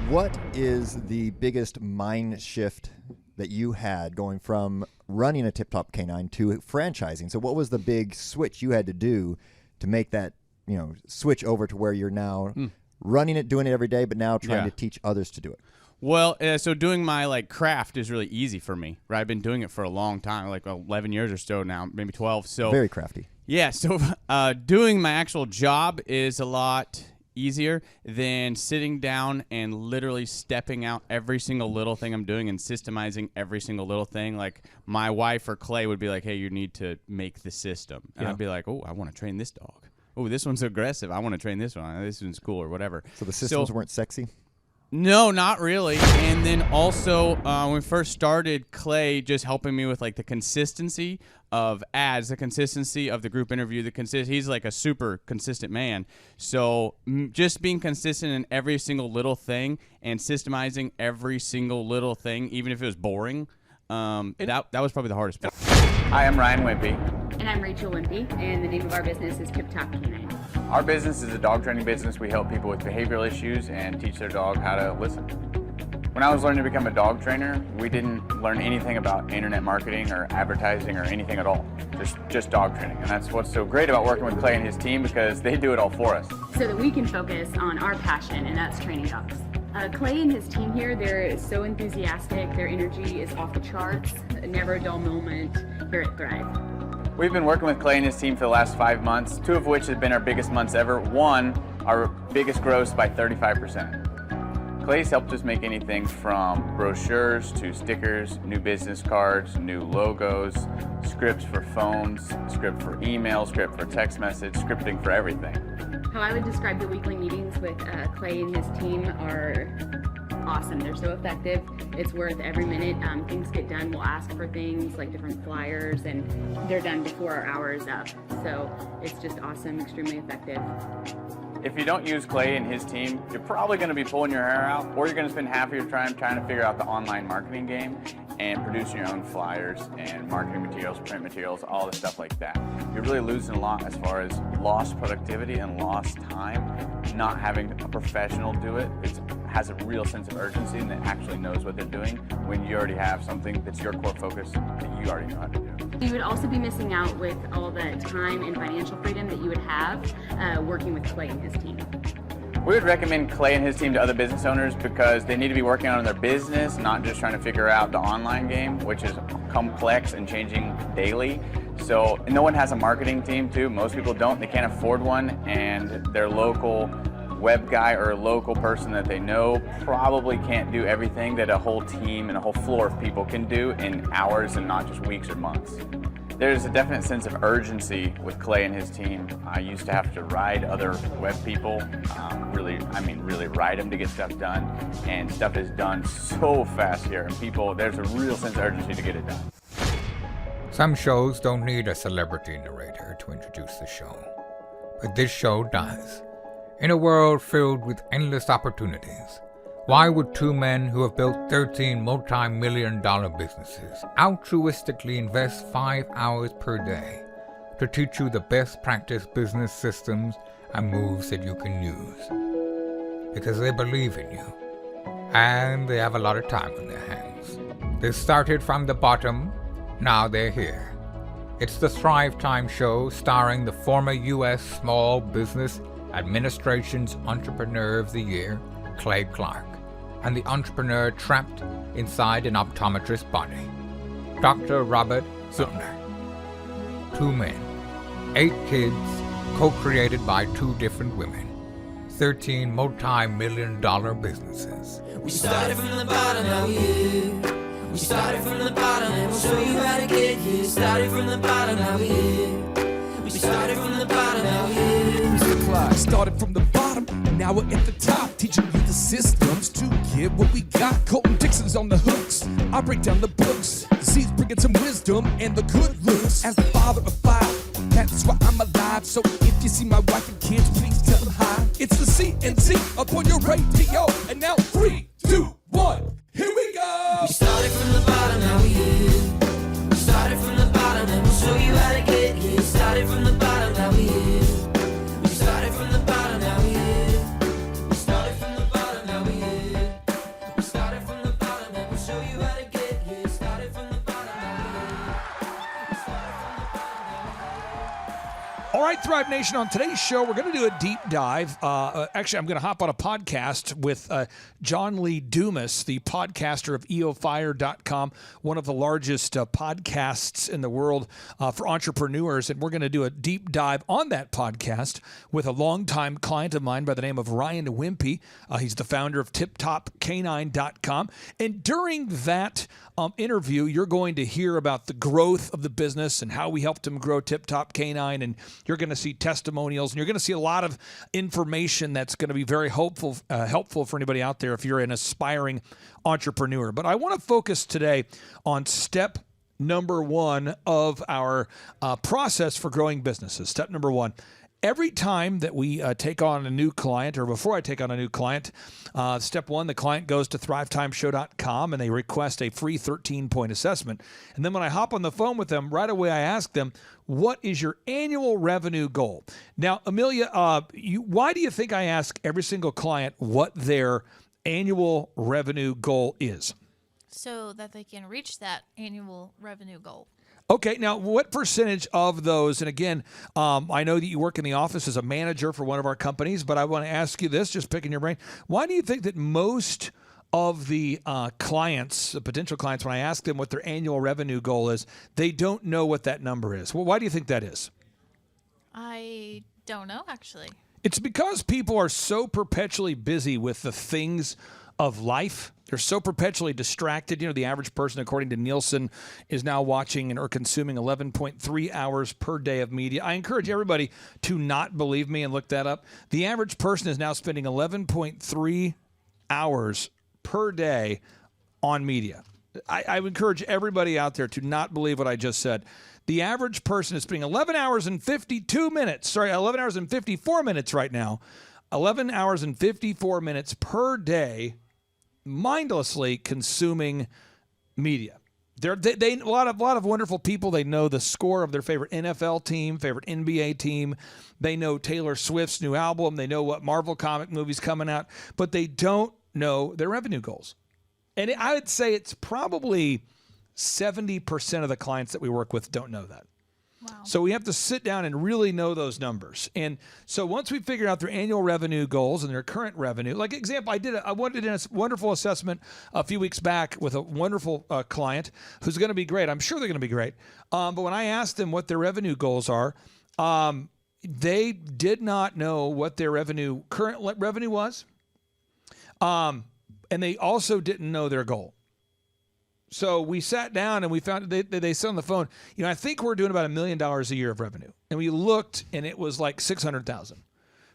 What is the biggest mind shift that you had going from running a Tip Top Canine to franchising? So what was the big switch you had to do to make that, switch over to where you're now running it, doing it every day, but now trying to teach others to do it? Well, so doing my craft is really easy for me, right? I've been doing it for a long time, 11 years or so now, maybe 12. So very crafty. Yeah, so doing my actual job is a lot easier than sitting down and literally stepping out every single little thing I'm doing and systemizing every single little thing. Like my wife or Clay would be like, hey, you need to make the system. And I'd be like, oh, I want to train this dog. Oh, this one's aggressive. I want to train this one. This one's cool or whatever. So the systems weren't sexy? No, not really. And then also, when we first started, Clay just helping me with the consistency of ads, the consistency of the group interview, he's a super consistent man. So just being consistent in every single little thing and systemizing every single little thing, even if it was boring, that was probably the hardest part. Hi, I'm Ryan Wimpey. And I'm Rachel Wimpey, and the name of our business is Tip Top Canine. Our business is a dog training business. We help people with behavioral issues and teach their dog how to listen. When I was learning to become a dog trainer, we didn't learn anything about internet marketing or advertising or anything at all. Just dog training. And that's what's so great about working with Clay and his team, because they do it all for us. So that we can focus on our passion, and that's training dogs. Clay and his team here, they're so enthusiastic. Their energy is off the charts. Never a dull moment here at Thrive. We've been working with Clay and his team for the last 5 months, 2 of which have been our biggest months ever. 1, our biggest gross by 35%. Clay's helped us make anything from brochures to stickers, new business cards, new logos, scripts for phones, script for email, script for text message, scripting for everything. How I would describe the weekly meetings with Clay and his team are awesome. They're so effective. It's worth every minute. Things get done. We'll ask for things like different flyers, and they're done before our hour is up. So it's just awesome, extremely effective. If you don't use Clay and his team, you're probably going to be pulling your hair out, or you're going to spend half of your time trying to figure out the online marketing game and producing your own flyers and marketing materials, print materials, all the stuff like that. You're really losing a lot as far as lost productivity and lost time. Not having a professional do it, it has a real sense of urgency and that actually knows what they're doing when you already have something that's your core focus that you already know how to do. You would also be missing out with all the time and financial freedom that you would have working with Clay and his team. We would recommend Clay and his team to other business owners because they need to be working on their business, not just trying to figure out the online game, which is complex and changing daily. So no one has a marketing team too. Most people don't. They can't afford one, and their local web guy or a local person that they know probably can't do everything that a whole team and a whole floor of people can do in hours and not just weeks or months. There's a definite sense of urgency with Clay and his team. I used to have to ride other web people, really ride them to get stuff done, and stuff is done so fast here, and there's a real sense of urgency to get it done. Some shows don't need a celebrity narrator to introduce the show, but this show does. In a world filled with endless opportunities, why would 2 men who have built 13 multi-million-dollar businesses altruistically invest 5 hours per day to teach you the best practice business systems and moves that you can use? Because they believe in you, and they have a lot of time on their hands. They started from the bottom, now they're here. It's the Thrive Time Show, starring the former U.S. Small Business Administration's Entrepreneur of the Year, Clay Clark, and the entrepreneur trapped inside an optometrist's body, Dr. Robert Zillner. 2 men, 8 kids, co-created by 2 different women, 13 multi-million-dollar businesses. We started from the bottom, now we're here. We started from the bottom, and we'll show you how to get here. Started from the bottom, now we're here. We started from the bottom, now we're here. Mr. Clyde started from the bottom, and now we're at the top, teaching you the systems to get what we got. Colton Dixon's on the hooks, I break down the books. Z's bringing some wisdom and the good looks. As the father of 5, that's why I'm alive. So if you see my wife and kids, please tell them hi. It's the CNC up on your radio, and now 3, 2, 1, here we go. We started from the bottom, now we're here. We started from the bottom, and we'll show you how to get here. Started from the bottom, now we're here. We started from the bottom, now we're here. We started from the bottom, now we're here. right, Thrive Nation, on today's show, we're going to do a deep dive. Actually, I'm going to hop on a podcast with John Lee Dumas, the podcaster of eofire.com, one of the largest podcasts in the world for entrepreneurs. And we're going to do a deep dive on that podcast with a longtime client of mine by the name of Ryan Wimpey. He's the founder of TipTopCanine.com. And during that interview, you're going to hear about the growth of the business and how we helped him grow Tip Top Canine, and you're going to see testimonials, and you're going to see a lot of information that's going to be very helpful for anybody out there if you're an aspiring entrepreneur. But I want to focus today on step number one of our process for growing businesses. Step number one. Every time that we take on a new client, or before I take on a new client, step one, the client goes to thrivetimeshow.com and they request a free 13-point assessment. And then when I hop on the phone with them, right away I ask them, what is your annual revenue goal? Now, Amelia, why do you think I ask every single client what their annual revenue goal is? So that they can reach that annual revenue goal. Okay, now what percentage of those, and again, I know that you work in the office as a manager for one of our companies, but I want to ask you this, just picking your brain. Why do you think that most of the clients, the potential clients, when I ask them what their annual revenue goal is, they don't know what that number is? Well, why do you think that is? I don't know, actually. It's because people are so perpetually busy with the things of life. They're so perpetually distracted. The average person, according to Nielsen, is now watching or consuming 11.3 hours per day of media. I encourage everybody to not believe me and look that up. The average person is now spending 11.3 hours per day on media. I encourage everybody out there to not believe what I just said. The average person is spending 11 hours and 54 minutes right now. 11 hours and 54 minutes per day mindlessly consuming media. They a lot of wonderful people. They know the score of their favorite NFL team, favorite NBA team. They know Taylor Swift's new album. They know what Marvel comic movie's coming out, but they don't know their revenue goals. And I would say it's probably 70% of the clients that we work with don't know that. Wow. So we have to sit down and really know those numbers. And so once we figure out their annual revenue goals and their current revenue, like example, I wanted a wonderful assessment a few weeks back with a wonderful client who's going to be great. I'm sure they're going to be great. But when I asked them what their revenue goals are, they did not know what their current revenue was. And they also didn't know their goal. So we sat down and we found they said on the phone, I think we're doing about $1 million a year of revenue. And we looked and it was like 600,000,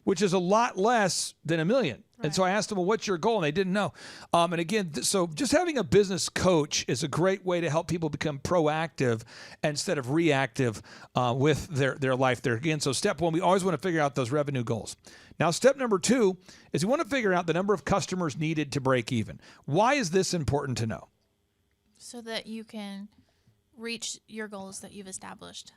which is a lot less than $1 million. Right. And so I asked them, well, what's your goal? And they didn't know. And again, so just having a business coach is a great way to help people become proactive instead of reactive with their life there. Again, so step one, we always want to figure out those revenue goals. Now, step number two is we want to figure out the number of customers needed to break even. Why is this important to know? So that you can reach your goals that you've established.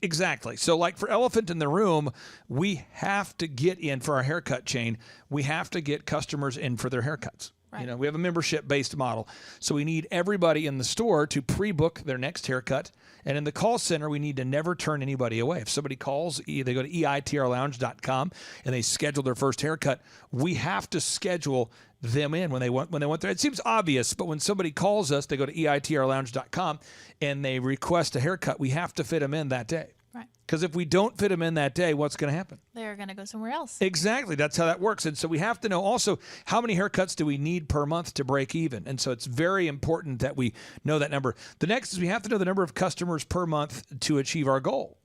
Exactly. So like for Elephant in the Room, we have to get in for our haircut chain. We have to get customers in for their haircuts. Right. We have a membership-based model. So we need everybody in the store to pre-book their next haircut. And in the call center, we need to never turn anybody away. If somebody calls, they go to eitrlounge.com and they schedule their first haircut, we have to schedule them in when they want there. It seems obvious, but when somebody calls us, they go to eitrlounge.com and they request a haircut, we have to fit them in that day. Right. Because if we don't fit them in that day, what's going to happen? They're going to go somewhere else. Exactly. That's how that works. And so we have to know also how many haircuts do we need per month to break even. And so it's very important that we know that number. The next is we have to know the number of customers per month to achieve our goal.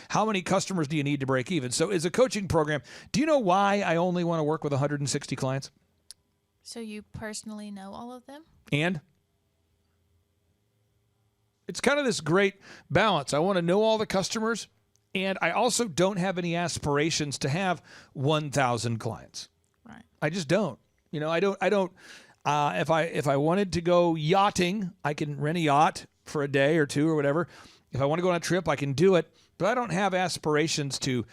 How many customers do you need to break even? So as a coaching program, do you know why I only want to work with 160 clients? So you personally know all of them? And it's kind of this great balance. I want to know all the customers, and I also don't have any aspirations to have 1,000 clients. Right. I just don't. I don't. If I wanted to go yachting, I can rent a yacht for a day or two or whatever. If I want to go on a trip, I can do it. But I don't have aspirations to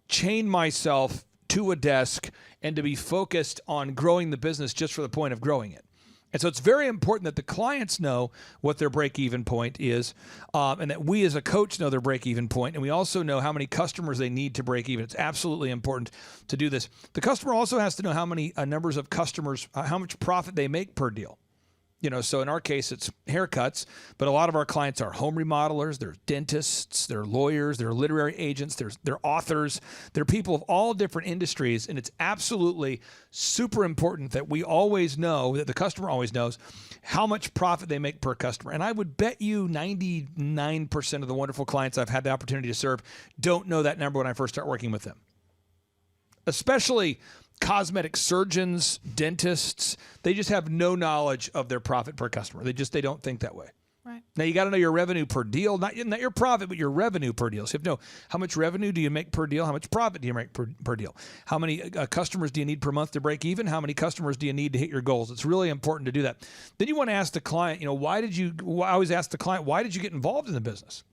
chain myself to a desk and to be focused on growing the business just for the point of growing it. And so it's very important that the clients know what their break-even point is, and that we as a coach know their break-even point, and we also know how many customers they need to break even. It's absolutely important to do this. The customer also has to know how many numbers of customers, how much profit they make per deal. So in our case, it's haircuts, but a lot of our clients are home remodelers, they're dentists, they're lawyers, they're literary agents, they're authors, they're people of all different industries, and it's absolutely super important that we always know, that the customer always knows, how much profit they make per customer. And I would bet you 99% of the wonderful clients I've had the opportunity to serve don't know that number when I first start working with them. Especially cosmetic surgeons, dentists, they just have no knowledge of their profit per customer. They don't think that way. Right. Now you got to know your revenue per deal, not your profit, but your revenue per deal. So you have to know how much revenue do you make per deal, how much profit do you make per deal, how many customers do you need per month to break even, how many customers do you need to hit your goals. It's really important to do that. Then you want to ask the client, I always ask the client, why did you get involved in the business?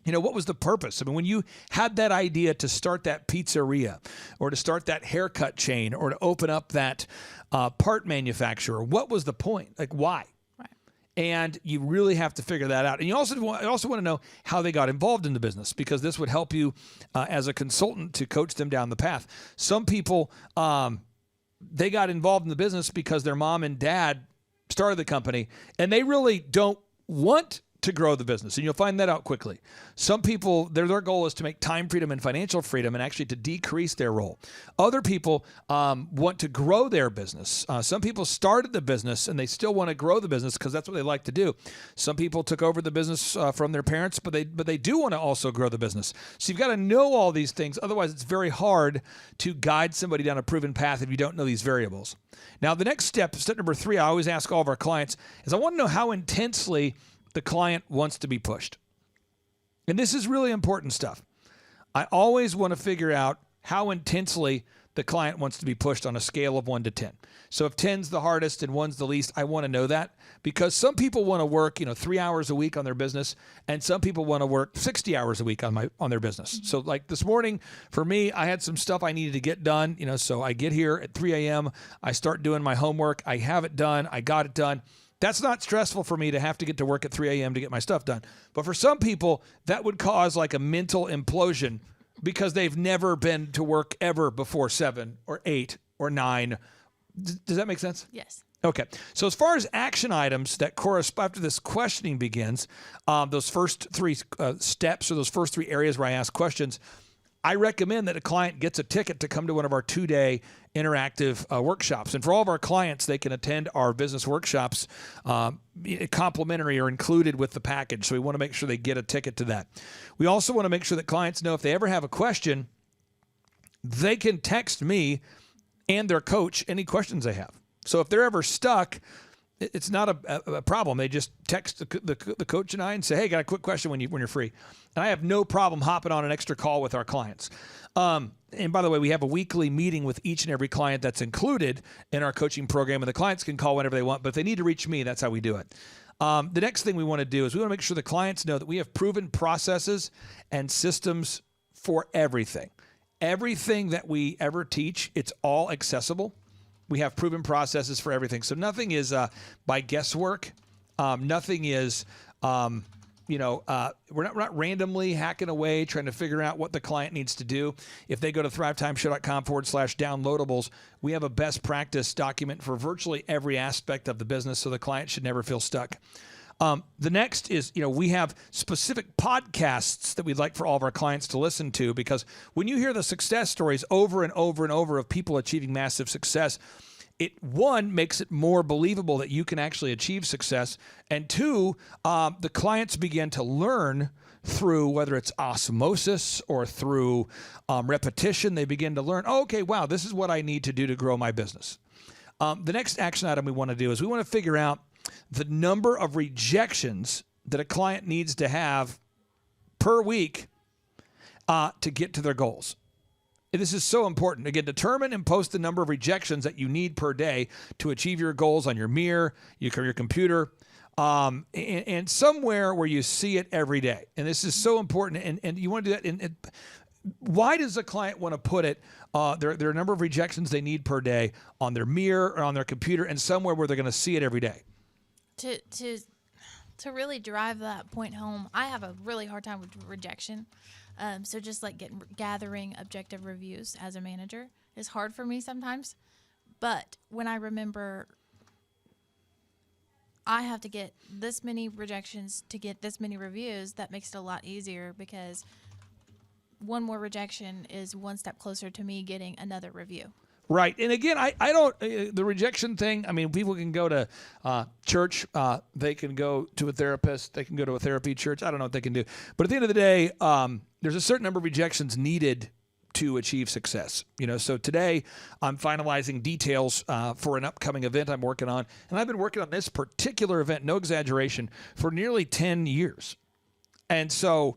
What was the purpose? I mean, when you had that idea to start that pizzeria or to start that haircut chain or to open up that part manufacturer, what was the point? Like, why? Right. And you really have to figure that out. And you also want to know how they got involved in the business, because this would help you as a consultant to coach them down the path. Some people, they got involved in the business because their mom and dad started the company, and they really don't want to grow the business, and you'll find that out quickly. Some people, their goal is to make time freedom and financial freedom and actually to decrease their role. Other people want to grow their business. Some people started the business and they still want to grow the business because that's what they like to do. Some people took over the business from their parents, but they do want to also grow the business. So you've got to know all these things. Otherwise, it's very hard to guide somebody down a proven path if you don't know these variables. Now, the next step number 3, I always ask all of our clients, is I want to know how intensely the client wants to be pushed. And this is really important stuff. I always want to figure out how intensely the client wants to be pushed on a scale of 1 to 10. So if 10's the hardest and 1's the least, I want to know that, because some people want to work, 3 hours a week on their business, and some people want to work 60 hours a week on their business. So like this morning, for me, I had some stuff I needed to get done, so I get here at 3 a.m., I start doing my homework, I have it done, I got it done. That's not stressful for me to have to get to work at 3 a.m. to get my stuff done. But for some people, that would cause like a mental implosion because they've never been to work ever before 7 or 8 or 9. Does that make sense? Yes. Okay. So as far as action items that correspond after this questioning begins, those first 3 steps or those first 3 areas where I ask questions, I recommend that a client gets a ticket to come to one of our 2-day interactive workshops. And for all of our clients, they can attend our business workshops complimentary or included with the package. So we want to make sure they get a ticket to that. We also want to make sure that clients know if they ever have a question, they can text me and their coach any questions they have. So if they're ever stuck, it's not a problem. They just text the coach and I and say, hey, got a quick question when you're free. And I have no problem hopping on an extra call with our clients. And by the way, we have a weekly meeting with each and every client that's included in our coaching program, and the clients can call whenever they want, but if they need to reach me, that's how we do it. The next thing we want to do is we want to make sure the clients know that we have proven processes and systems for everything. Everything that we ever teach, it's all accessible. We have proven processes for everything. So nothing is by guesswork. Nothing is, we're not randomly hacking away trying to figure out what the client needs to do. If they go to thrivetimeshow.com/downloadables, we have a best practice document for virtually every aspect of the business, so the client should never feel stuck. The next is, we have specific podcasts that we'd like for all of our clients to listen to, because when you hear the success stories over and over and over of people achieving massive success, it, 1, makes it more believable that you can actually achieve success, and 2, the clients begin to learn through, whether it's osmosis or through repetition, they begin to learn, okay, wow, this is what I need to do to grow my business. The next action item we want to do is we want to figure out the number of rejections that a client needs to have per week to get to their goals. And this is so important. Again, determine and post the number of rejections that you need per day to achieve your goals on your mirror, your computer, and somewhere where you see it every day. And this is so important. And you want to do that. And why does a client want to put it, there are a number of rejections they need per day on their mirror or on their computer and somewhere where they're going to see it every day? To really drive that point home, I have a really hard time with rejection. So just like gathering objective reviews as a manager is hard for me sometimes. But when I remember I have to get this many rejections to get this many reviews, that makes it a lot easier, because one more rejection is one step closer to me getting another review. Right. And again, I don't, the rejection thing, I mean, people can go to church, they can go to a therapist, they can go to a therapy church. I don't know what they can do. But at the end of the day, there's a certain number of rejections needed to achieve success. So today I'm finalizing details for an upcoming event I'm working on. And I've been working on this particular event, no exaggeration, for nearly 10 years. And so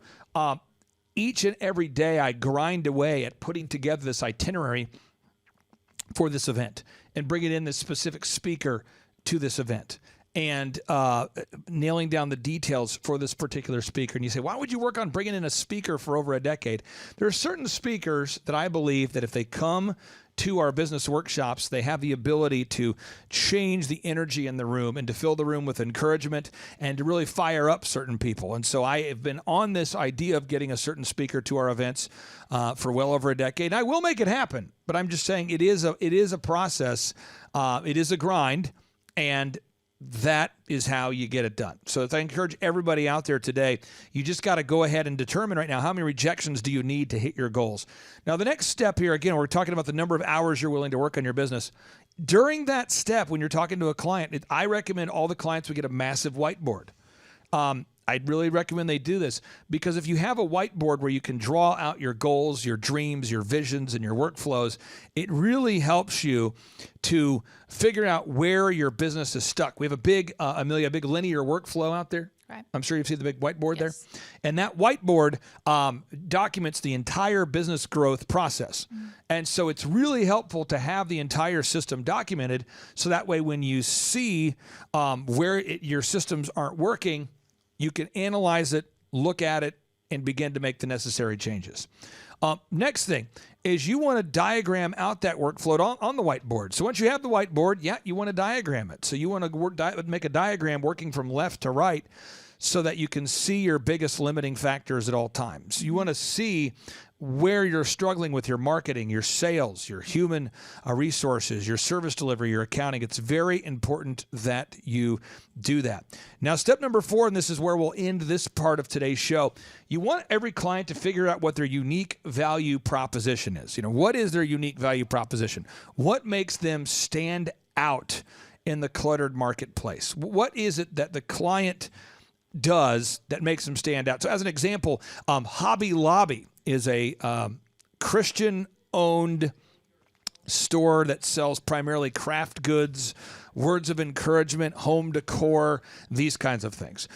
each and every day I grind away at putting together this itinerary for this event and bringing in this specific speaker to this event and nailing down the details for this particular speaker. And you say, why would you work on bringing in a speaker for over a decade? There are certain speakers that I believe that if they come to our business workshops, they have the ability to change the energy in the room and to fill the room with encouragement and to really fire up certain people. And so I have been on this idea of getting a certain speaker to our events for well over a decade. I will make it happen, but I'm just saying it is a process. It is a grind, and that is how you get it done. So I encourage everybody out there today, you just got to go ahead and determine right now, how many rejections do you need to hit your goals? Now, the next step here, again, we're talking about the number of hours you're willing to work on your business. During that step, when you're talking to a client, I recommend all the clients would get a massive whiteboard. I'd really recommend they do this, because if you have a whiteboard where you can draw out your goals, your dreams, your visions, and your workflows, it really helps you to figure out where your business is stuck. We have a big, Amelia, a big linear workflow out there. Right. I'm sure you've seen the big whiteboard Yes. there. And that whiteboard documents the entire business growth process. Mm-hmm. And so it's really helpful to have the entire system documented, so that way when you see where your systems aren't working, you can analyze it, look at it, and begin to make the necessary changes. Next thing is you want to diagram out that workflow on the whiteboard. So once you have the whiteboard, you want to diagram it. So you want to make a diagram working from left to right, so that you can see your biggest limiting factors at all times. You want to see where you're struggling with your marketing, your sales, your human resources, your service delivery, your accounting. It's very important that you do that. Now, step number 4, and this is where we'll end this part of today's show. You want every client to figure out what their unique value proposition is. What is their unique value proposition? What makes them stand out in the cluttered marketplace? What is it that the client does that makes them stand out? So as an example, Hobby Lobby is a Christian-owned store that sells primarily craft goods, words of encouragement, home decor, these kinds of things.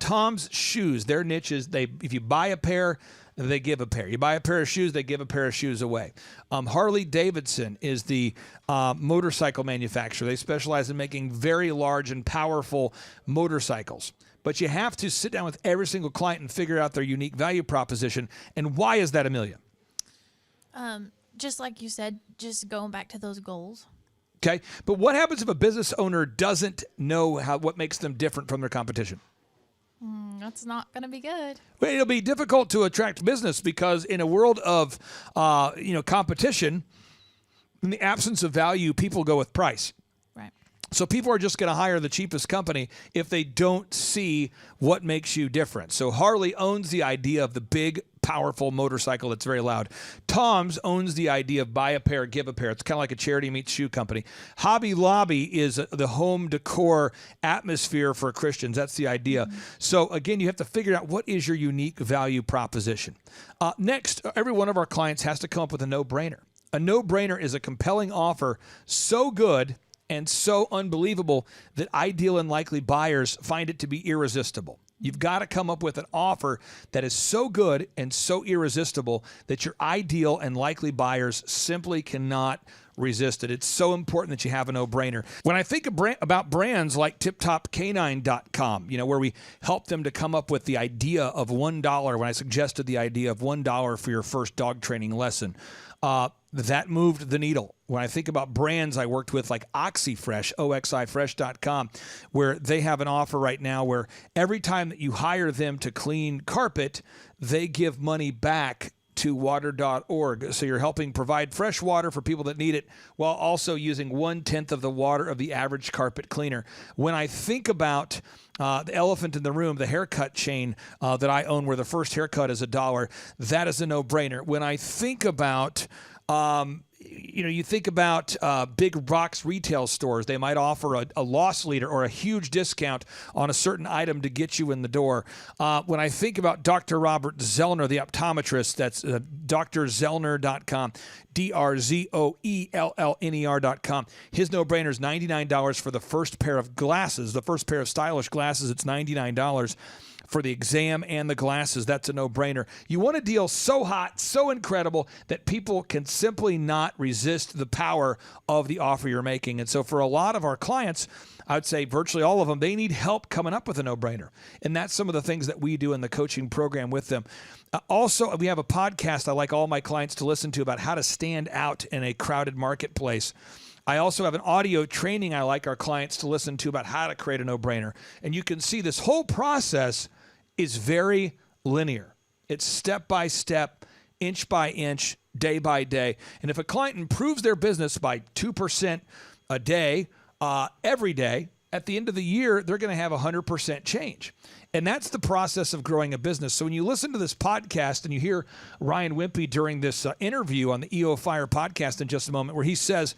Tom's Shoes, their niche is if you buy a pair, they give a pair. You buy a pair of shoes, they give a pair of shoes away. Harley Davidson is the motorcycle manufacturer. They specialize in making very large and powerful motorcycles. But you have to sit down with every single client and figure out their unique value proposition. And why is that, Amelia? Just like you said, just going back to those goals. Okay. But what happens if a business owner doesn't know what makes them different from their competition? That's not going to be good. Well, it'll be difficult to attract business, because in a world of competition, in the absence of value, people go with price. So people are just going to hire the cheapest company if they don't see what makes you different. So Harley owns the idea of the big, powerful motorcycle that's very loud. Tom's owns the idea of buy a pair, give a pair. It's kind of like a charity meets shoe company. Hobby Lobby is the home decor atmosphere for Christians. That's the idea. Mm-hmm. So again, you have to figure out what is your unique value proposition. Next, every one of our clients has to come up with a no-brainer. A no-brainer is a compelling offer so good and so unbelievable that ideal and likely buyers find it to be irresistible. You've got to come up with an offer that is so good and so irresistible that your ideal and likely buyers simply cannot resist it. It's so important that you have a no-brainer. When I think about brands like TipTopCanine.com, where we help them to come up with the idea of $1, when I suggested the idea of $1 for your first dog training lesson, that moved the needle. When I think about brands I worked with like OxyFresh, oxifresh.com, where they have an offer right now where every time that you hire them to clean carpet, they give money back to water.org. So you're helping provide fresh water for people that need it while also using 1/10 of the water of the average carpet cleaner. When I think about the elephant in the room, the haircut chain that I own where the first haircut is $1, that is a no-brainer. When I think about you think about big box retail stores. They might offer a loss leader or a huge discount on a certain item to get you in the door. When I think about Dr. Robert Zellner, the optometrist, that's drzellner.com, DRZOELLNER.com. His no-brainer is $99 for the first pair of glasses. The first pair of stylish glasses, it's $99. For the exam and the glasses, that's a no-brainer. You want a deal so hot, so incredible that people can simply not resist the power of the offer you're making. And so for a lot of our clients, I would say virtually all of them, they need help coming up with a no-brainer. And that's some of the things that we do in the coaching program with them. Also, we have a podcast I like all my clients to listen to about how to stand out in a crowded marketplace. I also have an audio training I like our clients to listen to about how to create a no-brainer. And you can see this whole process is very linear. It's step by step, inch by inch, day by day. And if a client improves their business by 2% a day, every day, at the end of the year, they're going to have 100% change. And that's the process of growing a business. So when you listen to this podcast and you hear Ryan Wimpey during this interview on the EO Fire podcast in just a moment, where he says,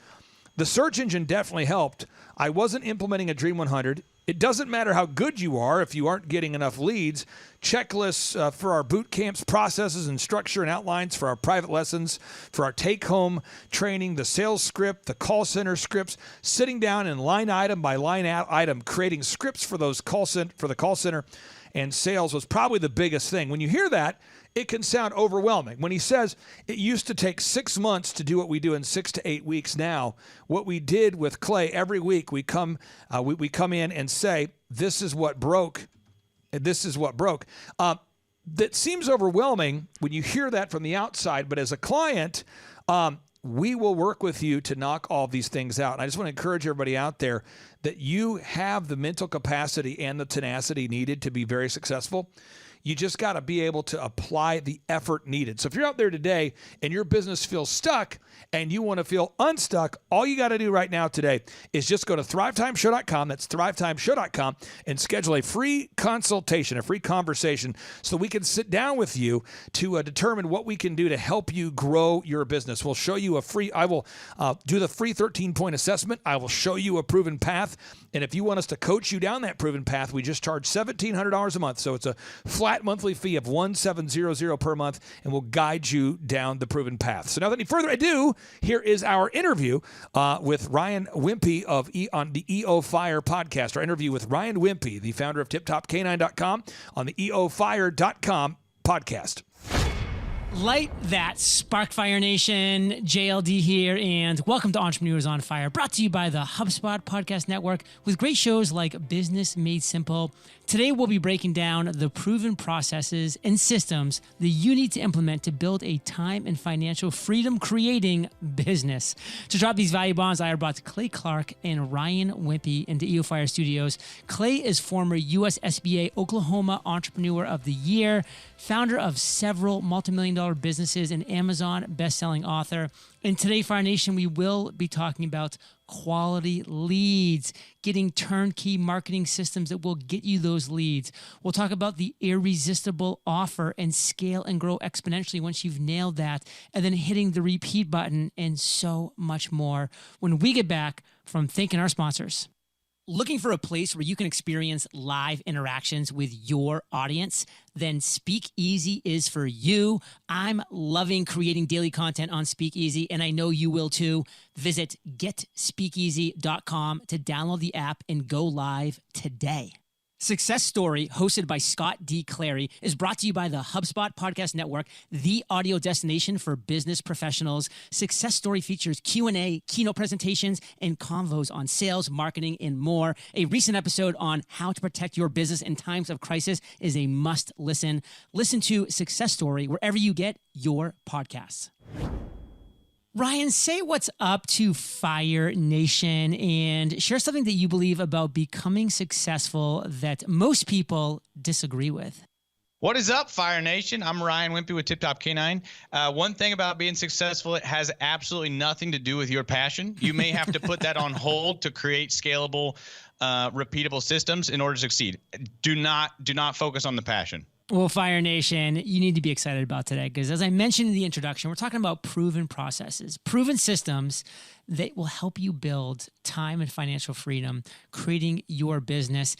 the search engine definitely helped. I wasn't implementing a Dream 100. It doesn't matter how good you are if you aren't getting enough leads. Checklists for our boot camps, processes and structure and outlines for our private lessons, for our take-home training, the sales script, the call center scripts, sitting down and line item by line item, creating scripts for those for the call center and sales was probably the biggest thing. When you hear that, it can sound overwhelming. When he says it used to take 6 months to do what we do in 6 to 8 weeks now, what we did with Clay every week, we come in and say, this is what broke, and this is what broke. That seems overwhelming when you hear that from the outside, but as a client, we will work with you to knock all these things out. And I just want to encourage everybody out there that you have the mental capacity and the tenacity needed to be very successful. You just got to be able to apply the effort needed. So if you're out there today and your business feels stuck and you want to feel unstuck, all you got to do right now today is just go to thrivetimeshow.com. That's thrivetimeshow.com and schedule a free consultation, a free conversation so we can sit down with you to determine what we can do to help you grow your business. We'll show you I will do the free 13-point assessment. I will show you a proven path. And if you want us to coach you down that proven path, we just charge $1,700 a month. So it's a flat monthly fee of $1,700 per month, and we'll guide you down the proven path. So now, without any further ado, here is our interview with Ryan Wimpey on the EO Fire podcast. Our interview with Ryan Wimpey, the founder of TipTopCanine.com, on the EOFire.com podcast. Light that spark, Fire Nation. JLD here, and welcome to Entrepreneurs on Fire, brought to you by the HubSpot Podcast Network with great shows like Business Made Simple. Today, we'll be breaking down the proven processes and systems that you need to implement to build a time and financial freedom creating business. To drop these value bombs, I brought Clay Clark and Ryan Wimpey into EO Fire Studios. Clay is former US SBA Oklahoma Entrepreneur of the Year, founder of several multi-million-dollar businesses, and Amazon best-selling author. And today, Fire Nation, we will be talking about quality leads, getting turnkey marketing systems that will get you those leads. We'll talk about the irresistible offer and scale and grow exponentially once you've nailed that, and then hitting the repeat button, and so much more when we get back from thanking our sponsors. Looking for a place where you can experience live interactions with your audience? Then Speakeasy is for you. I'm loving creating daily content on Speakeasy, and I know you will too. Visit GetSpeakeasy.com to download the app and go live today. Success Story, hosted by Scott D. Clary, is brought to you by the HubSpot Podcast Network, the audio destination for business professionals. Success Story features Q&A, keynote presentations, and convos on sales, marketing, and more. A recent episode on how to protect your business in times of crisis is a must listen. Listen to Success Story wherever you get your podcasts. Ryan, say what's up to Fire Nation and share something that you believe about becoming successful that most people disagree with. What is up, Fire Nation? I'm Ryan Wimpey with Tip Top K9. One thing about being successful, it has absolutely nothing to do with your passion. You may have to put that on hold to create scalable, repeatable systems in order to succeed. Do not focus on the passion. Well, Fire Nation, you need to be excited about today because as I mentioned in the introduction, we're talking about proven processes, proven systems that will help you build time and financial freedom, creating your business.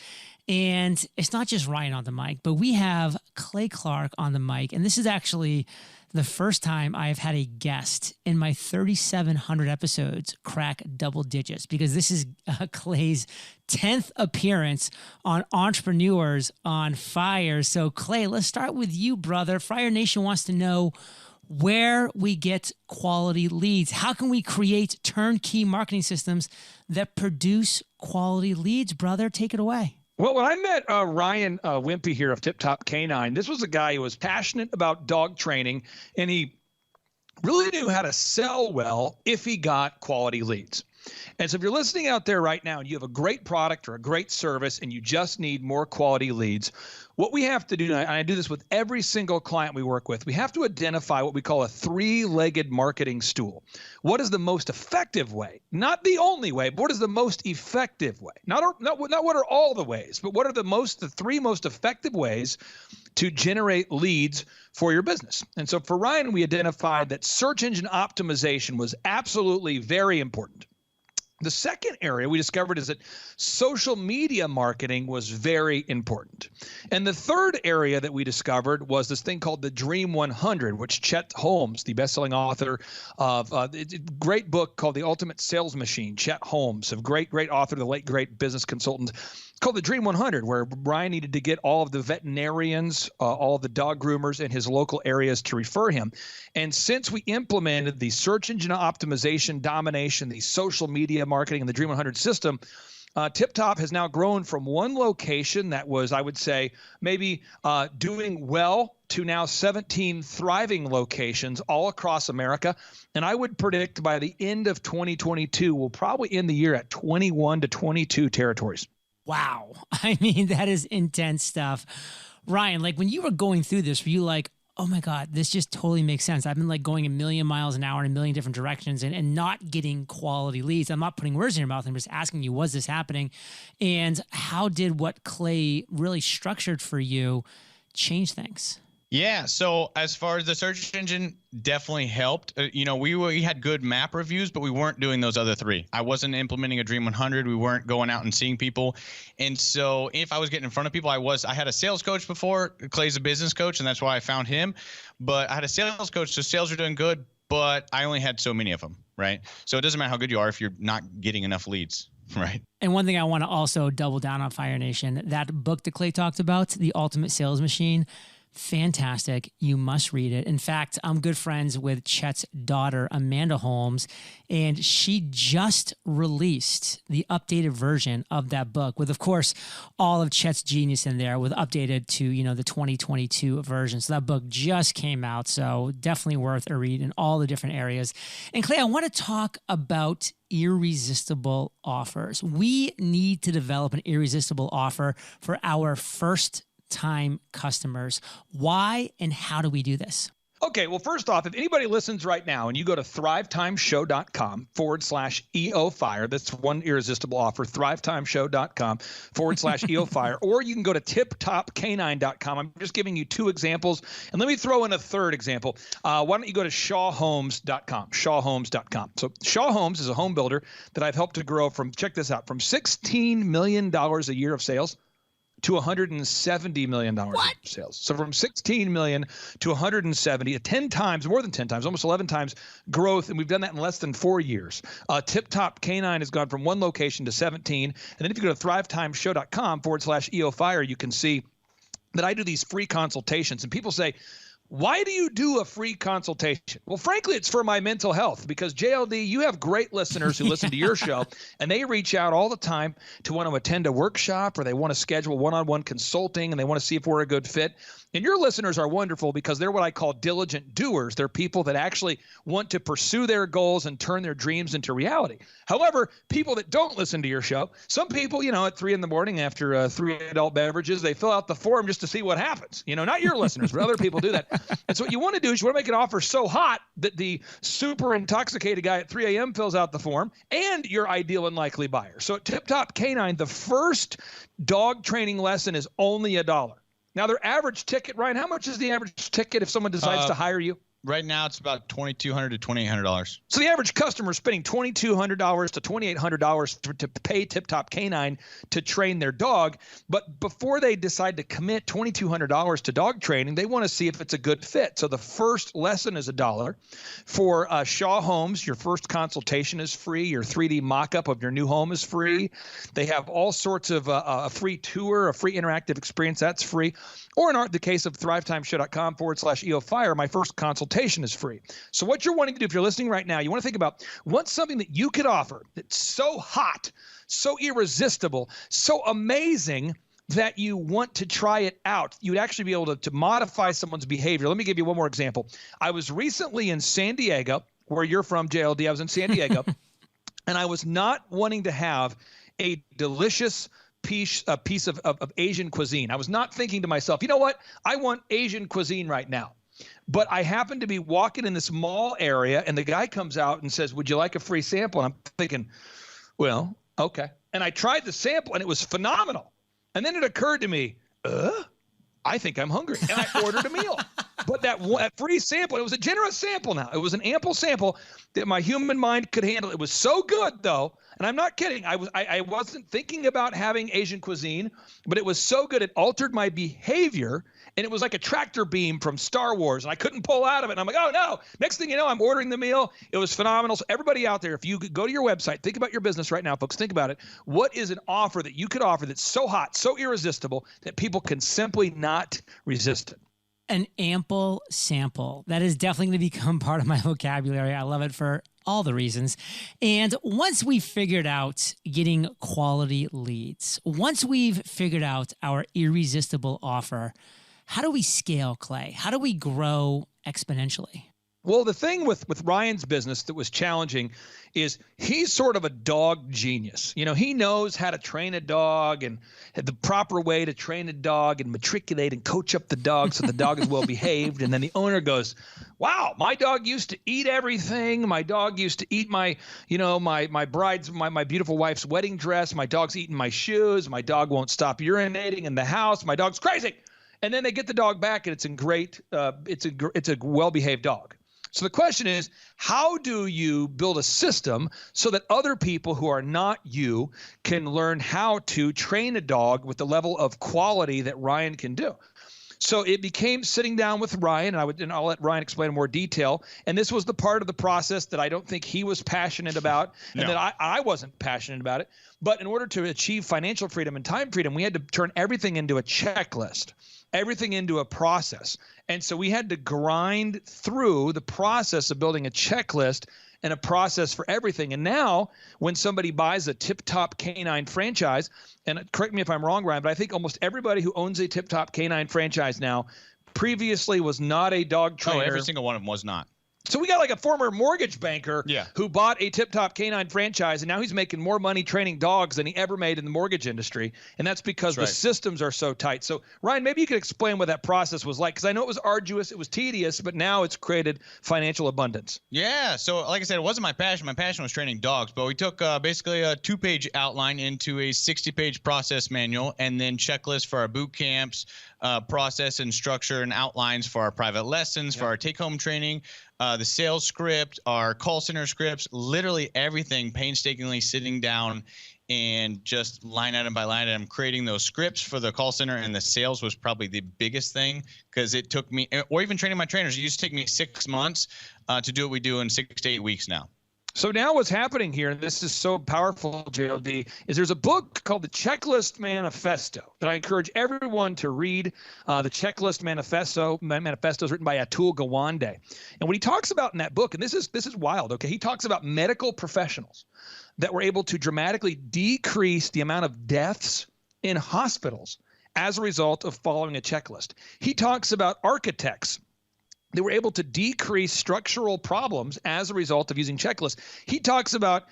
And it's not just Ryan on the mic, but we have Clay Clark on the mic. And this is actually the first time I've had a guest in my 3,700 episodes crack double digits because this is Clay's 10th appearance on Entrepreneurs on Fire. So Clay, let's start with you, brother. Fire Nation wants to know where we get quality leads. How can we create turnkey marketing systems that produce quality leads? Brother, take it away. Well, when I met Ryan Wimpey here of Tip Top K9, this was a guy who was passionate about dog training, and he really knew how to sell well if he got quality leads. And so if you're listening out there right now and you have a great product or a great service and you just need more quality leads, what we have to do, and I do this with every single client we work with, we have to identify what we call a three-legged marketing stool. What is the most effective way? Not the only way, but what is the most effective way? Not what are all the ways, but what are the three most effective ways to generate leads for your business? And so for Ryan, we identified that search engine optimization was absolutely very important. The second area we discovered is that social media marketing was very important. And the third area that we discovered was this thing called the Dream 100, which Chet Holmes, the best-selling author of a great book called The Ultimate Sales Machine, Chet Holmes, a great author, the late great business consultant, called the Dream 100, where Brian needed to get all of the veterinarians, all of the dog groomers in his local areas to refer him. And since we implemented the search engine optimization, domination, the social media marketing, and the Dream 100 system, Tip Top has now grown from one location that was, I would say, maybe doing well to now 17 thriving locations all across America. And I would predict by the end of 2022, we'll probably end the year at 21 to 22 territories. Wow. I mean, that is intense stuff. Ryan, like when you were going through this, were you like, oh my God, this just totally makes sense. I've been like going a million miles an hour in a million different directions and not getting quality leads. I'm not putting words in your mouth. I'm just asking you, was this happening? And how did what Clay really structured for you change things? Yeah. So as far as the search engine, definitely helped. We had good map reviews, but we weren't doing those other three. I wasn't implementing a Dream 100. We weren't going out and seeing people. And so if I was getting in front of people, I had a sales coach before. Clay's a business coach, and that's why I found him. But I had a sales coach, so sales are doing good, but I only had so many of them, right? So it doesn't matter how good you are if you're not getting enough leads. Right. And one thing I want to also double down on, Fire Nation, that book that Clay talked about, The Ultimate Sales Machine, fantastic. You must read it. In fact, I'm good friends with Chet's daughter, Amanda Holmes, and she just released the updated version of that book with, of course, all of Chet's genius in there with updated to, the 2022 version. So that book just came out. So definitely worth a read in all the different areas. And Clay, I want to talk about irresistible offers. We need to develop an irresistible offer for our first time customers. Why and how do we do this? Okay, well, first off, if anybody listens right now and you go to thrivetimeshow.com/EOFire, that's one irresistible offer, thrivetimeshow.com/EOFire, or you can go to tiptopk9.com. I'm just giving you two examples. And let me throw in a third example. Why don't you go to shawhomes.com, shawhomes.com. So Shaw Homes is a home builder that I've helped to grow from, check this out, from $16 million a year of sales to $170 million in sales. So from 16 million to 170, 10 times, more than 10 times, almost 11 times growth. And we've done that in less than 4 years. Tip Top Canine has gone from 1 location to 17. And then if you go to thrivetimeshow.com/EOFire, you can see that I do these free consultations. And people say, why do you do a free consultation? Well, frankly, it's for my mental health because, JLD, you have great listeners who listen to your show, and they reach out all the time to want to attend a workshop or they want to schedule one-on-one consulting and they want to see if we're a good fit. And your listeners are wonderful because they're what I call diligent doers. They're people that actually want to pursue their goals and turn their dreams into reality. However, people that don't listen to your show, some people, at 3 a.m. after 3 adult beverages, they fill out the form just to see what happens. Not your listeners, but other people do that. And so what you want to do is you want to make an offer so hot that the super intoxicated guy at 3 a.m. fills out the form and your ideal and likely buyer. So at Tip Top Canine, the first dog training lesson is only $1. Now, their average ticket, Ryan, how much is the average ticket if someone decides to hire you? Right now, it's about $2,200 to $2,800. So the average customer is spending $2,200 to $2,800 to pay Tip Top Canine to train their dog. But before they decide to commit $2,200 to dog training, they want to see if it's a good fit. So the first lesson is $1. For Shaw Homes, your first consultation is free. Your 3D mock-up of your new home is free. They have all sorts of a free tour, a free interactive experience. That's free. Or in the case of thrivetimeshow.com/EOFire, my first consultation is free. So what you're wanting to do, if you're listening right now, you want to think about what's something that you could offer that's so hot, so irresistible, so amazing that you want to try it out. You'd actually be able to modify someone's behavior. Let me give you one more example. I was recently in San Diego, where you're from, JLD. I was in San Diego, and I was not wanting to have a delicious piece of Asian cuisine. I was not thinking to myself, you know what? I want Asian cuisine right now. But I happened to be walking in this mall area, and the guy comes out and says, would you like a free sample? And I'm thinking, well, okay. And I tried the sample, and it was phenomenal. And then it occurred to me, I think I'm hungry. And I ordered a meal. But that free sample, it was a generous sample now. It was an ample sample that my human mind could handle. It was so good, though, and I'm not kidding. I wasn't thinking about having Asian cuisine, but it was so good it altered my behavior, and it was like a tractor beam from Star Wars, and I couldn't pull out of it. And I'm like, oh, no. Next thing you know, I'm ordering the meal. It was phenomenal. So everybody out there, if you go to your website, think about your business right now, folks. Think about it. What is an offer that you could offer that's so hot, so irresistible that people can simply not resist it? An ample sample. That is definitely going to become part of my vocabulary. I love it for all the reasons. And once we've figured out getting quality leads, once we've figured out our irresistible offer, how do we scale, Clay? How do we grow exponentially? Well, the thing with Ryan's business that was challenging is he's sort of a dog genius. He knows how to train a dog and the proper way to train a dog and matriculate and coach up the dog so the dog is well behaved. And then the owner goes, wow, my dog used to eat everything. My dog used to eat my beautiful wife's wedding dress. My dog's eating my shoes. My dog won't stop urinating in the house. My dog's crazy. And then they get the dog back and it's a well-behaved dog. So the question is, how do you build a system so that other people who are not you can learn how to train a dog with the level of quality that Ryan can do? So it became sitting down with Ryan, and I'll let Ryan explain in more detail. And this was the part of the process that I don't think he was passionate about, and that I wasn't passionate about it. But in order to achieve financial freedom and time freedom, we had to turn everything into a checklist, everything into a process. And so we had to grind through the process of building a checklist and a process for everything. And now when somebody buys a Tip Top Canine franchise, and correct me if I'm wrong, Ryan, but I think almost everybody who owns a Tip Top Canine franchise now previously was not a dog trainer. Oh, every single one of them was not. So we got like a former mortgage banker who bought a Tip Top Canine franchise, and now he's making more money training dogs than he ever made in the mortgage industry. And that's because the systems are so tight. So, Ryan, maybe you could explain what that process was like, because I know it was arduous, it was tedious, but now it's created financial abundance. Yeah. So, like I said, it wasn't my passion. My passion was training dogs, but we took basically a 2-page outline into a 60-page process manual, and then checklists for our boot camps, process and structure and outlines for our private lessons, for our take-home training, the sales script, our call center scripts, literally everything painstakingly sitting down and just line item by line item, creating those scripts for the call center, and the sales was probably the biggest thing, because it took me, or even training my trainers, it used to take me 6 months to do what we do in 6 to 8 weeks now. So now what's happening here, and this is so powerful, JLD, is there's a book called The Checklist Manifesto that I encourage everyone to read. The Checklist Manifesto is written by Atul Gawande. And what he talks about in that book, and this is wild, okay? He talks about medical professionals that were able to dramatically decrease the amount of deaths in hospitals as a result of following a checklist. He talks about architects. They were able to decrease structural problems as a result of using checklists. He talks about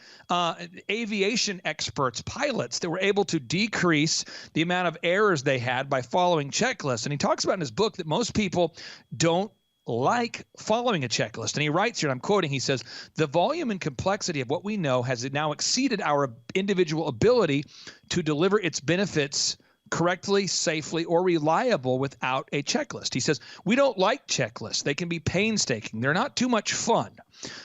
aviation experts, pilots, that were able to decrease the amount of errors they had by following checklists. And he talks about in his book that most people don't like following a checklist. And he writes here, and I'm quoting, he says, "The volume and complexity of what we know has now exceeded our individual ability to deliver its benefits correctly, safely, or reliable without a checklist." He says, "We don't like checklists. They can be painstaking. They're not too much fun.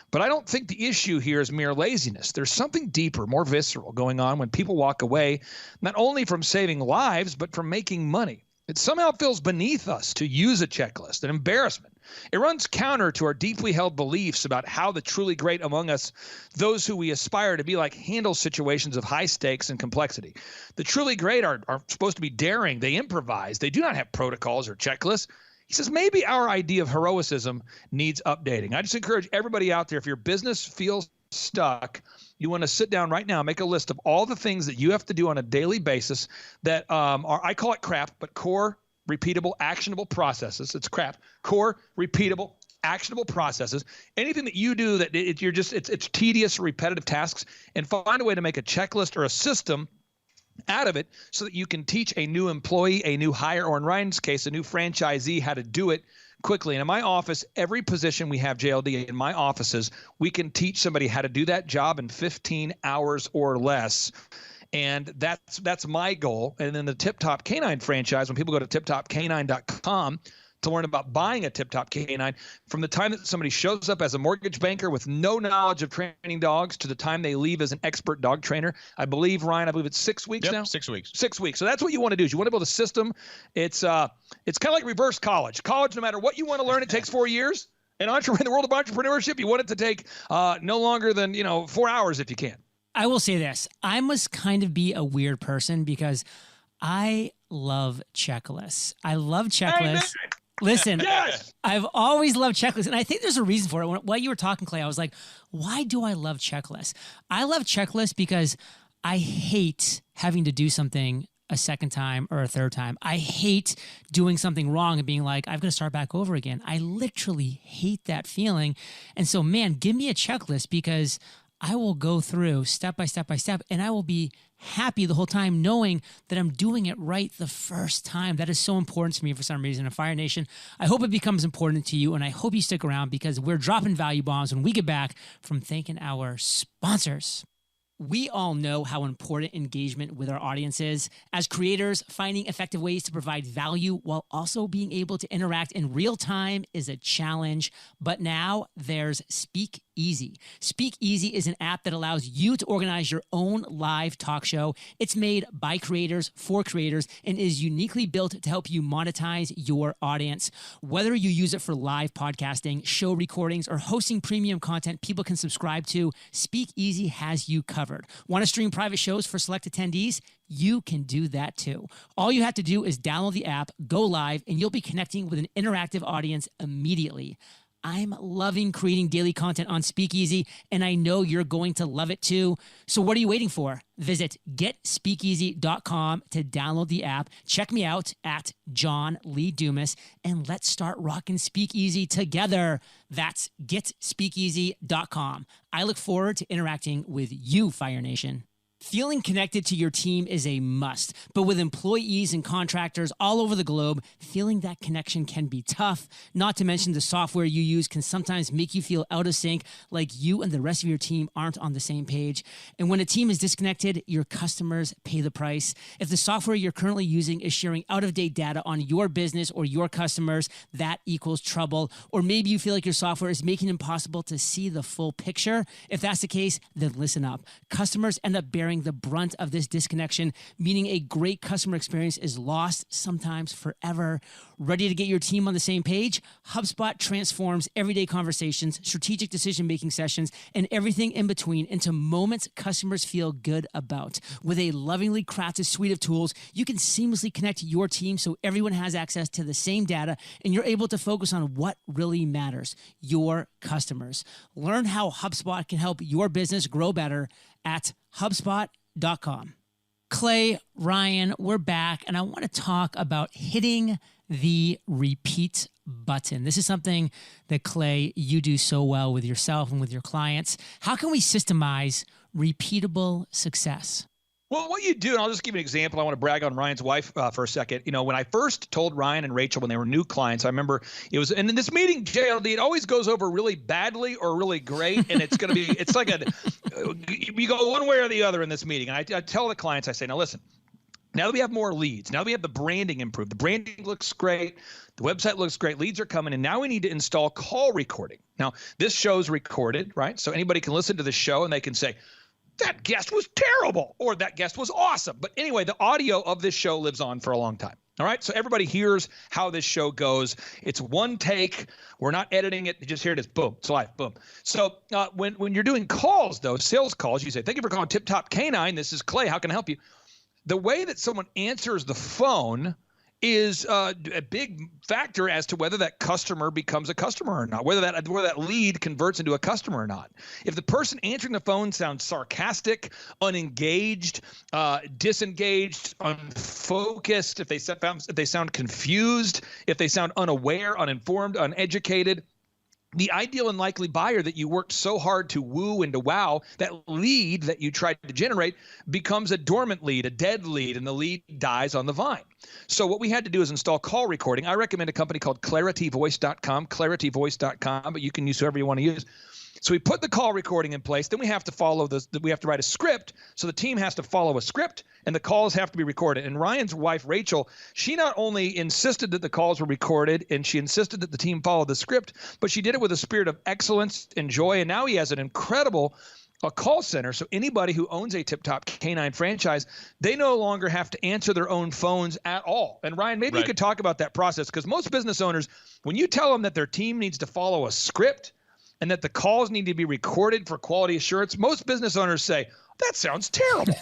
But I don't think the issue here is mere laziness. There's something deeper, more visceral going on when people walk away, not only from saving lives, but from making money. It somehow feels beneath us to use a checklist, an embarrassment. It runs counter to our deeply held beliefs about how the truly great among us, those who we aspire to be like, handle situations of high stakes and complexity. The truly great are supposed to be daring. They improvise. They do not have protocols or checklists." He says maybe our idea of heroism needs updating. I just encourage everybody out there, if your business feels stuck, you want to sit down right now, make a list of all the things that you have to do on a daily basis that are, I call it crap, but core, repeatable, actionable processes. It's crap. Core, repeatable, actionable processes. Anything that you do that it's tedious, repetitive tasks, and find a way to make a checklist or a system out of it so that you can teach a new employee, a new hire, or in Ryan's case, a new franchisee how to do it quickly. And in my office, every position we have, JLD, in my offices, we can teach somebody how to do that job in 15 hours or less. And that's my goal. And then the Tip Top Canine franchise, when people go to tiptopcanine.com to learn about buying a Tip Top Canine, from the time that somebody shows up as a mortgage banker with no knowledge of training dogs to the time they leave as an expert dog trainer, I believe, Ryan, it's 6 weeks now? 6 weeks. 6 weeks. So that's what you want to do, is you want to build a system. It's kind of like reverse college. College, no matter what you want to learn, it takes 4 years. In the world of entrepreneurship, you want it to take no longer than 4 hours if you can. I will say this. I must kind of be a weird person because I love checklists. I love checklists. Listen, Yes! I've always loved checklists, and I think there's a reason for it. While you were talking, Clay, I was like, why do I love checklists? I love checklists because I hate having to do something a second time or a third time. I hate doing something wrong and being like, I've got to start back over again. I literally hate that feeling. And so, man, give me a checklist, because I will go through step by step by step, and I will be happy the whole time knowing that I'm doing it right the first time. That is so important to me for some reason. In Fire Nation, I hope it becomes important to you, and I hope you stick around, because we're dropping value bombs when we get back from thanking our sponsors. We all know how important engagement with our audience is. As creators, finding effective ways to provide value while also being able to interact in real time is a challenge. But now there's Speak Easy. Speak Easy is an app that allows you to organize your own live talk show. It's made by creators for creators and is uniquely built to help you monetize your audience. Whether you use it for live podcasting, show recordings, or hosting premium content people can subscribe to, Speak Easy has you covered. Want to stream private shows for select attendees? You can do that too. All you have to do is download the app, go live, and you'll be connecting with an interactive audience immediately. I'm loving creating daily content on Speakeasy, and I know you're going to love it too. So what are you waiting for? Visit getspeakeasy.com to download the app. Check me out at John Lee Dumas, and let's start rocking Speakeasy together. That's getspeakeasy.com. I look forward to interacting with you, Fire Nation. Feeling connected to your team is a must, but with employees and contractors all over the globe, feeling that connection can be tough. Not to mention the software you use can sometimes make you feel out of sync, like you and the rest of your team aren't on the same page. And when a team is disconnected, your customers pay the price. If the software you're currently using is sharing out-of-date data on your business or your customers, that equals trouble. Or maybe you feel like your software is making it impossible to see the full picture. If that's the case, then listen up. Customers end up bearing carrying the brunt of this disconnection, meaning a great customer experience is lost, sometimes forever. Ready to get your team on the same page? HubSpot transforms everyday conversations, strategic decision-making sessions, and everything in between into moments customers feel good about. With a lovingly crafted suite of tools, you can seamlessly connect your team so everyone has access to the same data, and you're able to focus on what really matters, your customers. Learn how HubSpot can help your business grow better at HubSpot.com. Clay, Ryan, we're back, and I want to talk about hitting the repeat button. This is something that, Clay, you do so well with yourself and with your clients. How can we systemize repeatable success? Well, what you do, and I'll just give you an example. I want to brag on Ryan's wife for a second. You know, when I first told Ryan and Rachel when they were new clients, I remember it was, and in this meeting, JLD, it always goes over really badly or really great. And it's going to be, it's like you go one way or the other in this meeting. And I tell the clients, I say, now listen, now that we have more leads, now that we have the branding improved, the branding looks great, the website looks great, leads are coming in. Now we need to install call recording. Now, this show's recorded, right? So anybody can listen to the show and they can say, that guest was terrible, or that guest was awesome. But anyway, the audio of this show lives on for a long time. All right, so everybody hears how this show goes. It's one take. We're not editing it. You just hear it as boom. It's live, boom. So when you're doing calls, though, sales calls, you say, thank you for calling Tip Top Canine. This is Clay. How can I help you? The way that someone answers the phone is a big factor as to whether that customer becomes a customer or not, whether that lead converts into a customer or not. If the person answering the phone sounds sarcastic, unengaged, disengaged, unfocused, if they sound confused, if they sound unaware, uninformed, uneducated, the ideal and likely buyer that you worked so hard to woo and to wow, that lead that you tried to generate becomes a dormant lead, a dead lead, and the lead dies on the vine. So what we had to do is install call recording. I recommend a company called clarityvoice.com, but you can use whoever you want to use. So we put the call recording in place. Then we have to we have to write a script. So the team has to follow a script and the calls have to be recorded. And Ryan's wife, Rachel, she not only insisted that the calls were recorded and she insisted that the team follow the script, but she did it with a spirit of excellence and joy. And now he has an incredible call center. So anybody who owns a Tip Top Canine franchise, they no longer have to answer their own phones at all. And Ryan, maybe you could talk about that process, because most business owners, when you tell them that their team needs to follow a script and that the calls need to be recorded for quality assurance, most business owners say, that sounds terrible.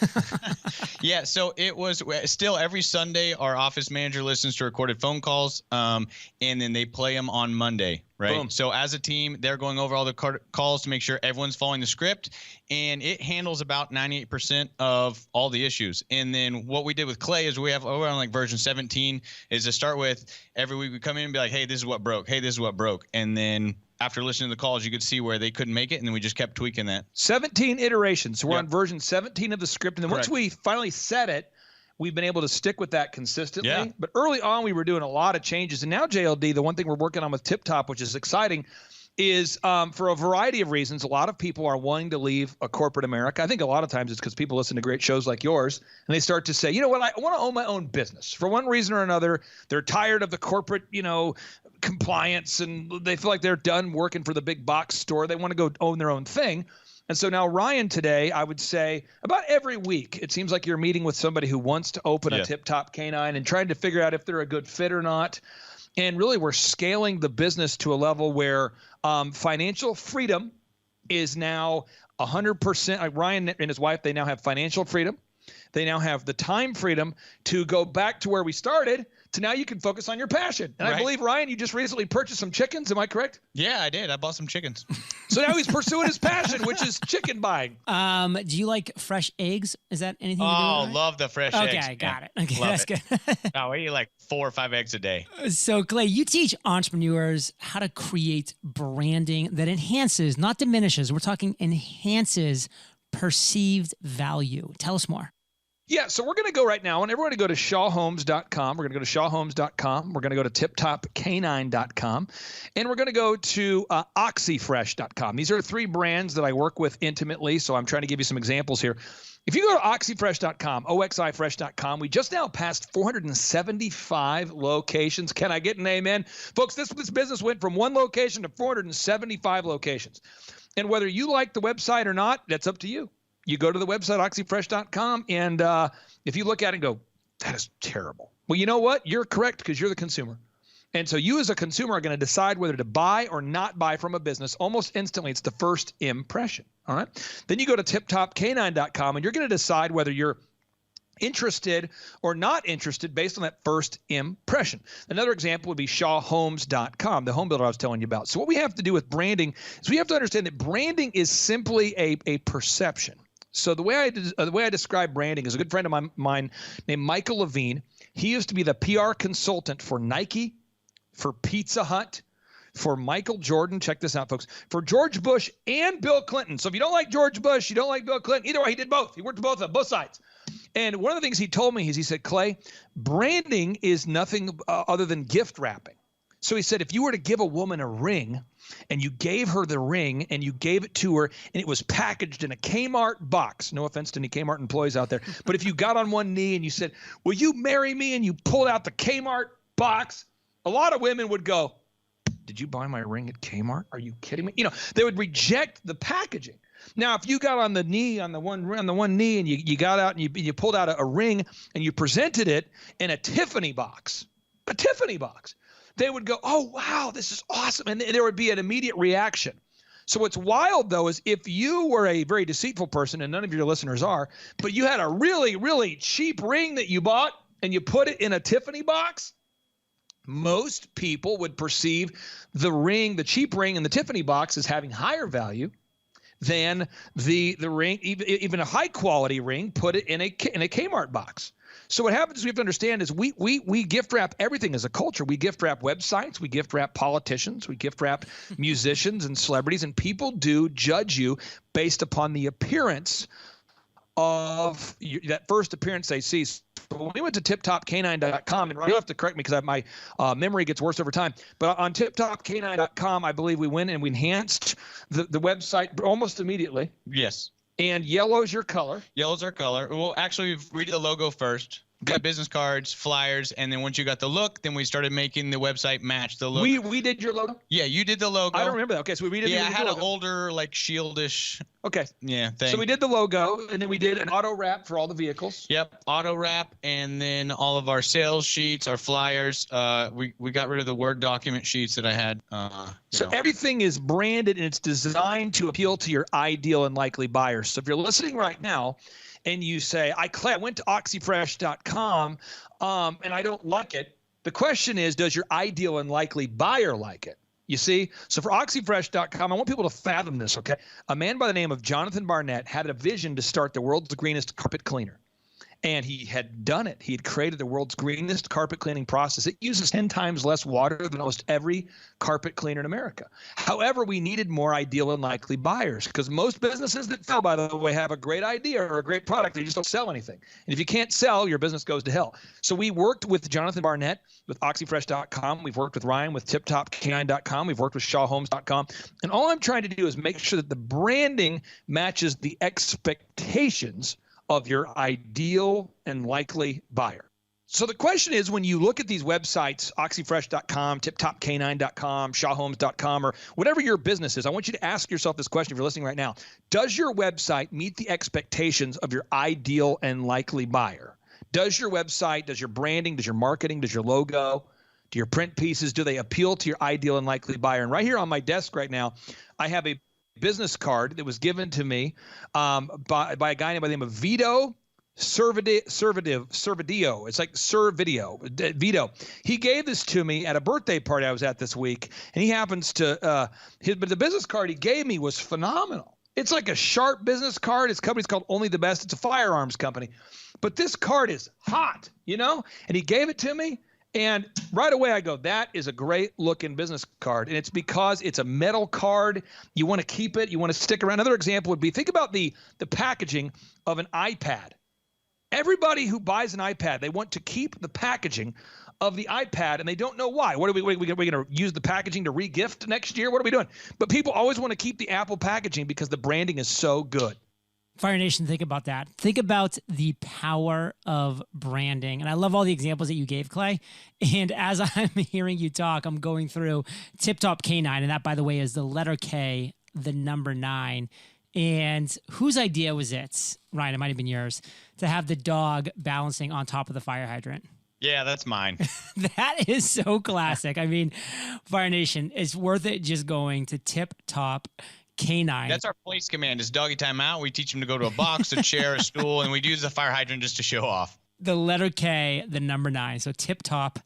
Yeah, so it was still every Sunday our office manager listens to recorded phone calls, and then they play them on Monday, right? Boom. So as a team, they're going over all the calls to make sure everyone's following the script, and it handles about 98% of all the issues. And then what we did with Clay is we're on like version 17, is to start with every week we come in and be like, hey, this is what broke. Hey, this is what broke. And then after listening to the calls, you could see where they couldn't make it, and then we just kept tweaking that. 17 iterations. So we're on version 17 of the script, and then once we finally set it, we've been able to stick with that consistently. Yeah. But early on, we were doing a lot of changes. And now, JLD, the one thing we're working on with Tip Top, which is exciting, is for a variety of reasons, a lot of people are wanting to leave a corporate America. I think a lot of times it's because people listen to great shows like yours, and they start to say, you know what, I want to own my own business. For one reason or another, they're tired of the corporate, compliance, and they feel like they're done working for the big box store. They want to go own their own thing. And so now, Ryan, today, I would say about every week, it seems like you're meeting with somebody who wants to open a Tip Top Canine and trying to figure out if they're a good fit or not. And really, we're scaling the business to a level where financial freedom is now 100%. Ryan and his wife, they now have financial freedom. They now have the time freedom to go back to where we started, to now you can focus on your passion. And I believe, Ryan, you just recently purchased some chickens. Am I correct? Yeah, I did. I bought some chickens. So now he's pursuing his passion, which is chicken buying. Do you like fresh eggs? Is that anything you do? Oh, love the fresh eggs. Okay, got it. Okay, love that's it. good. No, we eat like 4 or 5 eggs a day. So, Clay, you teach entrepreneurs how to create branding that enhances, not diminishes. We're talking enhances perceived value. Tell us more. Yeah, so we're going to go right now, and everyone to go to shawhomes.com. We're going to go to shawhomes.com. We're going to go to tiptopcanine.com, and we're going to go to oxyfresh.com. These are 3 brands that I work with intimately, so I'm trying to give you some examples here. If you go to oxyfresh.com, oxifresh.com, we just now passed 475 locations. Can I get an amen? Folks, this business went from 1 location to 475 locations. And whether you like the website or not, that's up to you. You go to the website, oxyfresh.com, and if you look at it and go, that is terrible. Well, you know what? You're correct because you're the consumer. And so you as a consumer are going to decide whether to buy or not buy from a business almost instantly. It's the first impression. All right. Then you go to tiptopcanine.com and you're going to decide whether you're interested or not interested based on that first impression. Another example would be shawhomes.com, the home builder I was telling you about. So what we have to do with branding is we have to understand that branding is simply a perception. So the way I describe branding is a good friend of mine named Michael Levine. He used to be the PR consultant for Nike, for Pizza Hut, for Michael Jordan. Check this out, folks. For George Bush and Bill Clinton. So if you don't like George Bush, you don't like Bill Clinton. Either way, he did both. He worked both sides. And one of the things he told me is he said, Clay, branding is nothing other than gift wrapping. So he said, if you were to give a woman a ring and you gave her the ring and you gave it to her and it was packaged in a Kmart box, no offense to any Kmart employees out there, but if you got on one knee and you said, will you marry me? And you pulled out the Kmart box, a lot of women would go, did you buy my ring at Kmart? Are you kidding me? You know, they would reject the packaging. Now, if you got on the knee, on the one knee, and you got out and you pulled out a ring and you presented it in a Tiffany box, they would go, oh, wow, this is awesome. And there would be an immediate reaction. So what's wild, though, is if you were a very deceitful person, and none of your listeners are, but you had a really, really cheap ring that you bought and you put it in a Tiffany box, most people would perceive the cheap ring in the Tiffany box as having higher value than the ring, even a high quality ring, put it in a Kmart box. So what happens we have to understand is we gift wrap everything as a culture. We gift wrap websites, we gift wrap politicians, we gift wrap musicians and celebrities, and people do judge you based upon the appearance of that first appearance they see. So when we went to tiptopcanine.com, and you'll have to correct me because my memory gets worse over time, but on tiptopcanine.com, I believe we went and we enhanced the website almost immediately. Yes. And yellow's your color. Yellow's our color. Well, actually, we did the logo first. Got business cards, flyers, and then once you got the look, then we started making the website match the look. We did your logo? Yeah, you did the logo. I don't remember that. Okay, so we did. Yeah, I had an older, like, shieldish. Okay. Yeah, thing. So we did the logo, and then we did an auto wrap for all the vehicles. Yep, auto wrap, and then all of our sales sheets, our flyers. We got rid of the Word document sheets that I had. So everything is branded, and it's designed to appeal to your ideal and likely buyers. So if you're listening right now, and you say, I went to oxyfresh.com and I don't like it. The question is, does your ideal and likely buyer like it? You see? So for oxyfresh.com, I want people to fathom this, okay? A man by the name of Jonathan Barnett had a vision to start the world's greenest carpet cleaner. And he had done it. He had created the world's greenest carpet cleaning process. It uses 10 times less water than almost every carpet cleaner in America. However, we needed more ideal and likely buyers because most businesses that fail, by the way, have a great idea or a great product. They just don't sell anything. And if you can't sell, your business goes to hell. So we worked with Jonathan Barnett with oxyfresh.com. We've worked with Ryan with tiptopcanine.com. We've worked with shawhomes.com. And all I'm trying to do is make sure that the branding matches the expectations of your ideal and likely buyer. So the question is, when you look at these websites, oxyfresh.com, tiptopcanine.com, shawhomes.com, or whatever your business is, I want you to ask yourself this question if you're listening right now. Does your website meet the expectations of your ideal and likely buyer? Does your website, does your branding, does your marketing, does your logo, do your print pieces, do they appeal to your ideal and likely buyer? And right here on my desk right now, I have a business card that was given to me by a guy by the name of Vito Servadio. It's like Vito. He gave this to me at a birthday party I was at this week, and he happens to but the business card he gave me was phenomenal. It's like a sharp business card. His company's called Only the Best. It's a firearms company, but this card is hot, you know. And he gave it to me. And right away I go, that is a great looking business card. And it's because it's a metal card. You want to keep it. You want to stick around. Another example would be, think about the packaging of an iPad. Everybody who buys an iPad, they want to keep the packaging of the iPad, and they don't know why. What are we going to use the packaging to re-gift next year? What are we doing? But people always want to keep the Apple packaging because the branding is so good. Fire Nation, think about that. Think about the power of branding. And I love all the examples that you gave, Clay. And as I'm hearing you talk, I'm going through Tip Top K9. And that, by the way, is the letter K, the number 9. And whose idea was it, Ryan? It might have been yours, to have the dog balancing on top of the fire hydrant. Yeah, that's mine. That is so classic. I mean, Fire Nation, it's worth it just going to Tip Top Canine. That's our place command. Is doggy time out. We teach them to go to a box, a chair, a stool, and we'd use the fire hydrant just to show off. The letter K, the number 9. So Tip Top,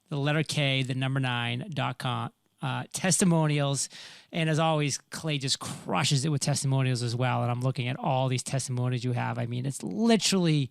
the letter K, the number 9.com. Testimonials. And as always, Clay just crushes it with testimonials as well. And I'm looking at all these testimonials you have. I mean, it's literally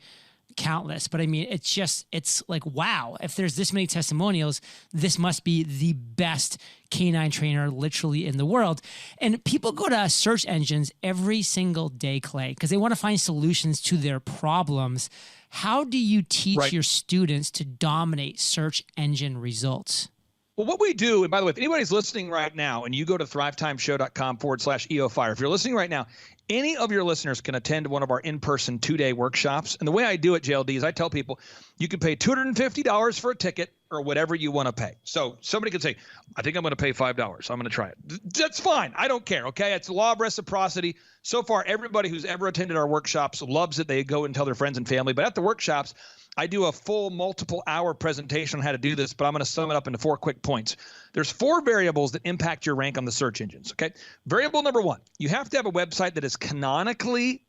countless, but I mean, it's like, wow, if there's this many testimonials, this must be the best canine trainer literally in the world. And people go to search engines every single day, Clay, because they want to find solutions to their problems. How do you teach your students to dominate search engine results? Well, what we do, and by the way, if anybody's listening right now and you go to thrivetimeshow.com/EOFire, if you're listening right now, any of your listeners can attend one of our in-person 2-day workshops. And the way I do it, JLD, is I tell people you can pay $250 for a ticket or whatever you want to pay. So somebody could say, I think I'm going to pay $5. I'm going to try it. That's fine. I don't care. Okay. It's the law of reciprocity. So far, everybody who's ever attended our workshops loves it. They go and tell their friends and family. But at the workshops, I do a full multiple-hour presentation on how to do this, but I'm going to sum it up into 4 quick points. There's 4 variables that impact your rank on the search engines, okay? Variable number 1, you have to have a website that is canonically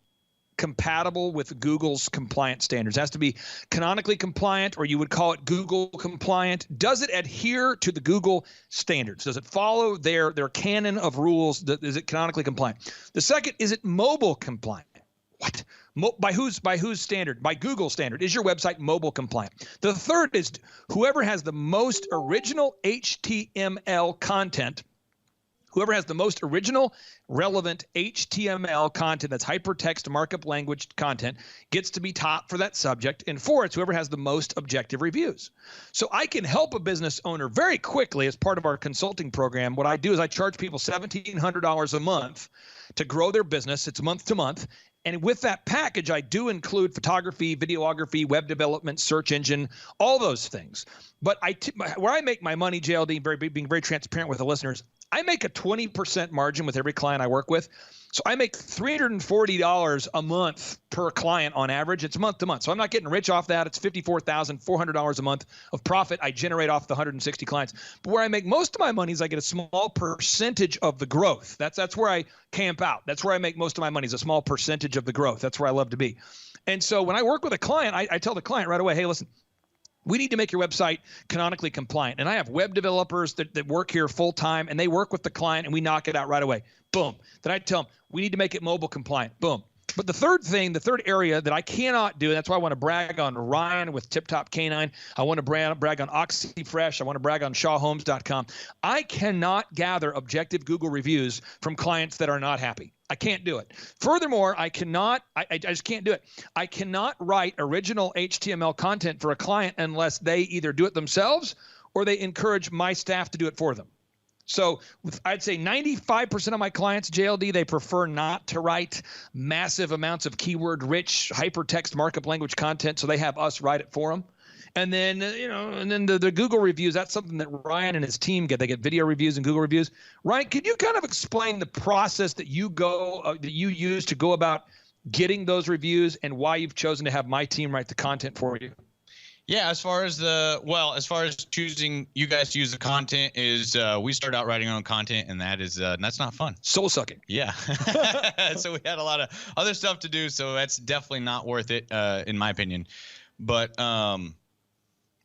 compatible with Google's compliance standards. It has to be canonically compliant, or you would call it Google compliant. Does it adhere to the Google standards? Does it follow their canon of rules? Is it canonically compliant? The second, is it mobile compliant? What? By whose standard? By Google's standard. Is your website mobile compliant? The third is whoever has the most original HTML content, whoever has the most original relevant HTML content, that's hypertext markup language content, gets to be top for that subject. And 4, it's whoever has the most objective reviews. So I can help a business owner very quickly as part of our consulting program. What I do is I charge people $1,700 a month to grow their business. It's month to month. And with that package, I do include photography, videography, web development, search engine, all those things. But where I make my money, JLD, being very transparent with the listeners, I make a 20% margin with every client I work with. So I make $340 a month per client on average. It's month to month. So I'm not getting rich off that. It's $54,400 a month of profit I generate off the 160 clients. But where I make most of my money is I get a small percentage of the growth. That's where I camp out. That's where I make most of my money, is a small percentage of the growth. That's where I love to be. And so when I work with a client, I tell the client right away, hey, listen, we need to make your website canonically compliant. And I have web developers that work here full time, and they work with the client, and we knock it out right away. Boom. Then I tell them, we need to make it mobile compliant. Boom. But the third area that I cannot do, and that's why I want to brag on Ryan with Tip Top Canine. I want to brag on OxyFresh. I want to brag on ShawHomes.com. I cannot gather objective Google reviews from clients that are not happy. I can't do it. Furthermore, I just can't do it. I cannot write original HTML content for a client unless they either do it themselves or they encourage my staff to do it for them. So I'd say 95% of my clients, JLD, they prefer not to write massive amounts of keyword-rich hypertext markup language content, so they have us write it for them. And then, the Google reviews, that's something that Ryan and his team get. They get video reviews and Google reviews. Ryan, could you kind of explain the process that you use to go about getting those reviews and why you've chosen to have my team write the content for you? Yeah, as far as choosing you guys to use the content is we start out writing our own content, and that's not fun. Soul sucking. Yeah. So we had a lot of other stuff to do, so that's definitely not worth it in my opinion. But getting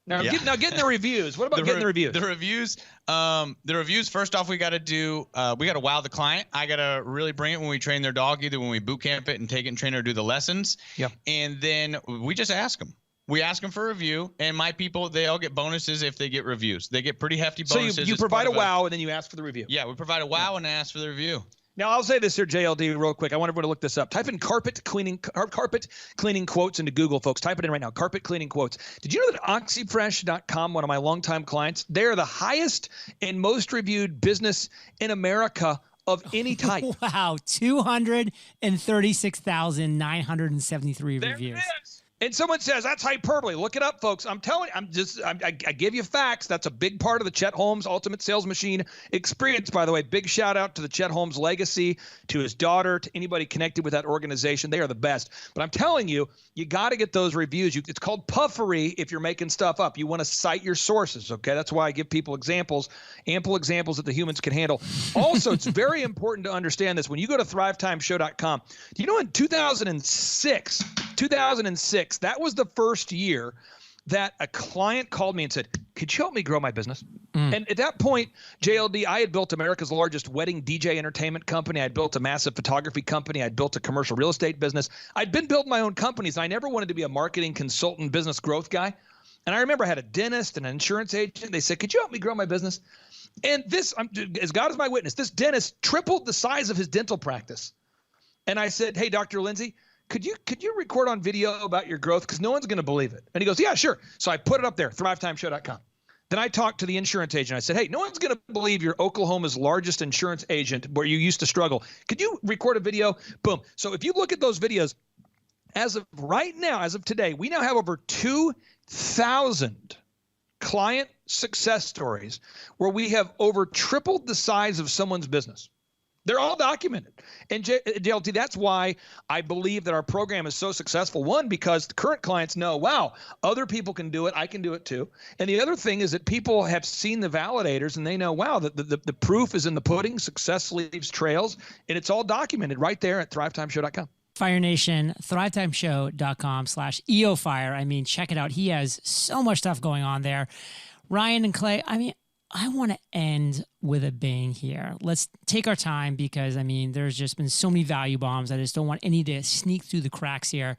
the reviews. What about getting the reviews? The reviews. First off, we got to wow the client. I got to really bring it when we train their dog, either when we boot camp it and take it and train it or do the lessons. Yeah. And then we just ask them. We ask them for a review, and my people, they all get bonuses if they get reviews. They get pretty hefty bonuses. So you provide a wow, and then you ask for the review. Yeah, we provide a wow and ask for the review. Now, I'll say this here, JLD, real quick. I want everyone to look this up. Type in carpet cleaning quotes into Google, folks. Type it in right now, carpet cleaning quotes. Did you know that OxyFresh.com, one of my longtime clients, they're the highest and most reviewed business in America of any type. Wow, 236,973 reviews. And someone says, that's hyperbole. Look it up, folks. I'm telling you, I give you facts. That's a big part of the Chet Holmes Ultimate Sales Machine experience, by the way. Big shout out to the Chet Holmes legacy, to his daughter, to anybody connected with that organization. They are the best. But I'm telling you, you got to get those reviews. It's called puffery if you're making stuff up. You want to cite your sources, okay? That's why I give people examples, ample examples that the humans can handle. Also, it's very important to understand this. When you go to thrivetimeshow.com, do you know in 2006, that was the first year that a client called me and said, could you help me grow my business? And at that point, JLD, I had built America's largest wedding DJ entertainment company. I had built a massive photography company. I'd built a commercial real estate business. I'd been building my own companies. I never wanted to be a marketing consultant, business growth guy. And I remember I had a dentist and an insurance agent. They said, could you help me grow my business? And this, as God is my witness, this dentist tripled the size of his dental practice. And I said, hey, Dr. Lindsay, could you record on video about your growth? Because no one's going to believe it. And he goes, yeah, sure. So I put it up there, thrivetimeshow.com. Then I talked to the insurance agent. I said, hey, no one's going to believe you're Oklahoma's largest insurance agent where you used to struggle. Could you record a video? Boom. So if you look at those videos, as of right now, as of today, we now have over 2,000 client success stories where we have over tripled the size of someone's business. They're all documented. And JLT, that's why I believe that our program is so successful. One, because the current clients know, wow, other people can do it. I can do it too. And the other thing is that people have seen the validators and they know, wow, the proof is in the pudding. Success leaves trails. And it's all documented right there at thrivetimeshow.com. Fire Nation, thrivetimeshow.com/EOFire. I mean, check it out. He has so much stuff going on there. Ryan and Clay, I mean, I want to end with a bang here. Let's take our time because, I mean, there's just been so many value bombs. I just don't want any to sneak through the cracks here.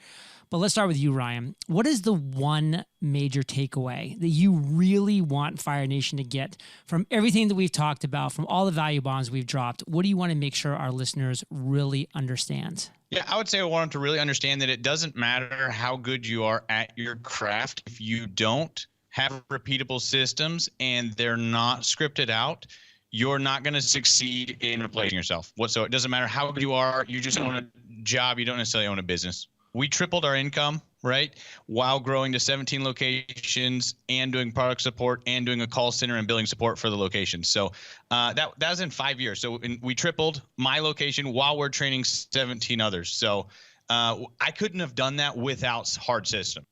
But let's start with you, Ryan. What is the one major takeaway that you really want Fire Nation to get from everything that we've talked about, from all the value bombs we've dropped? What do you want to make sure our listeners really understand? Yeah, I would say I want them to really understand that it doesn't matter how good you are at your craft. If you don't have repeatable systems and they're not scripted out, you're not going to succeed in replacing yourself. So it doesn't matter how good you are. You just own a job. You don't necessarily own a business. We tripled our income, right, while growing to 17 locations and doing product support and doing a call center and billing support for the locations. So that was in 5 years. So we tripled my location while we're training 17 others. So I couldn't have done that without hard system.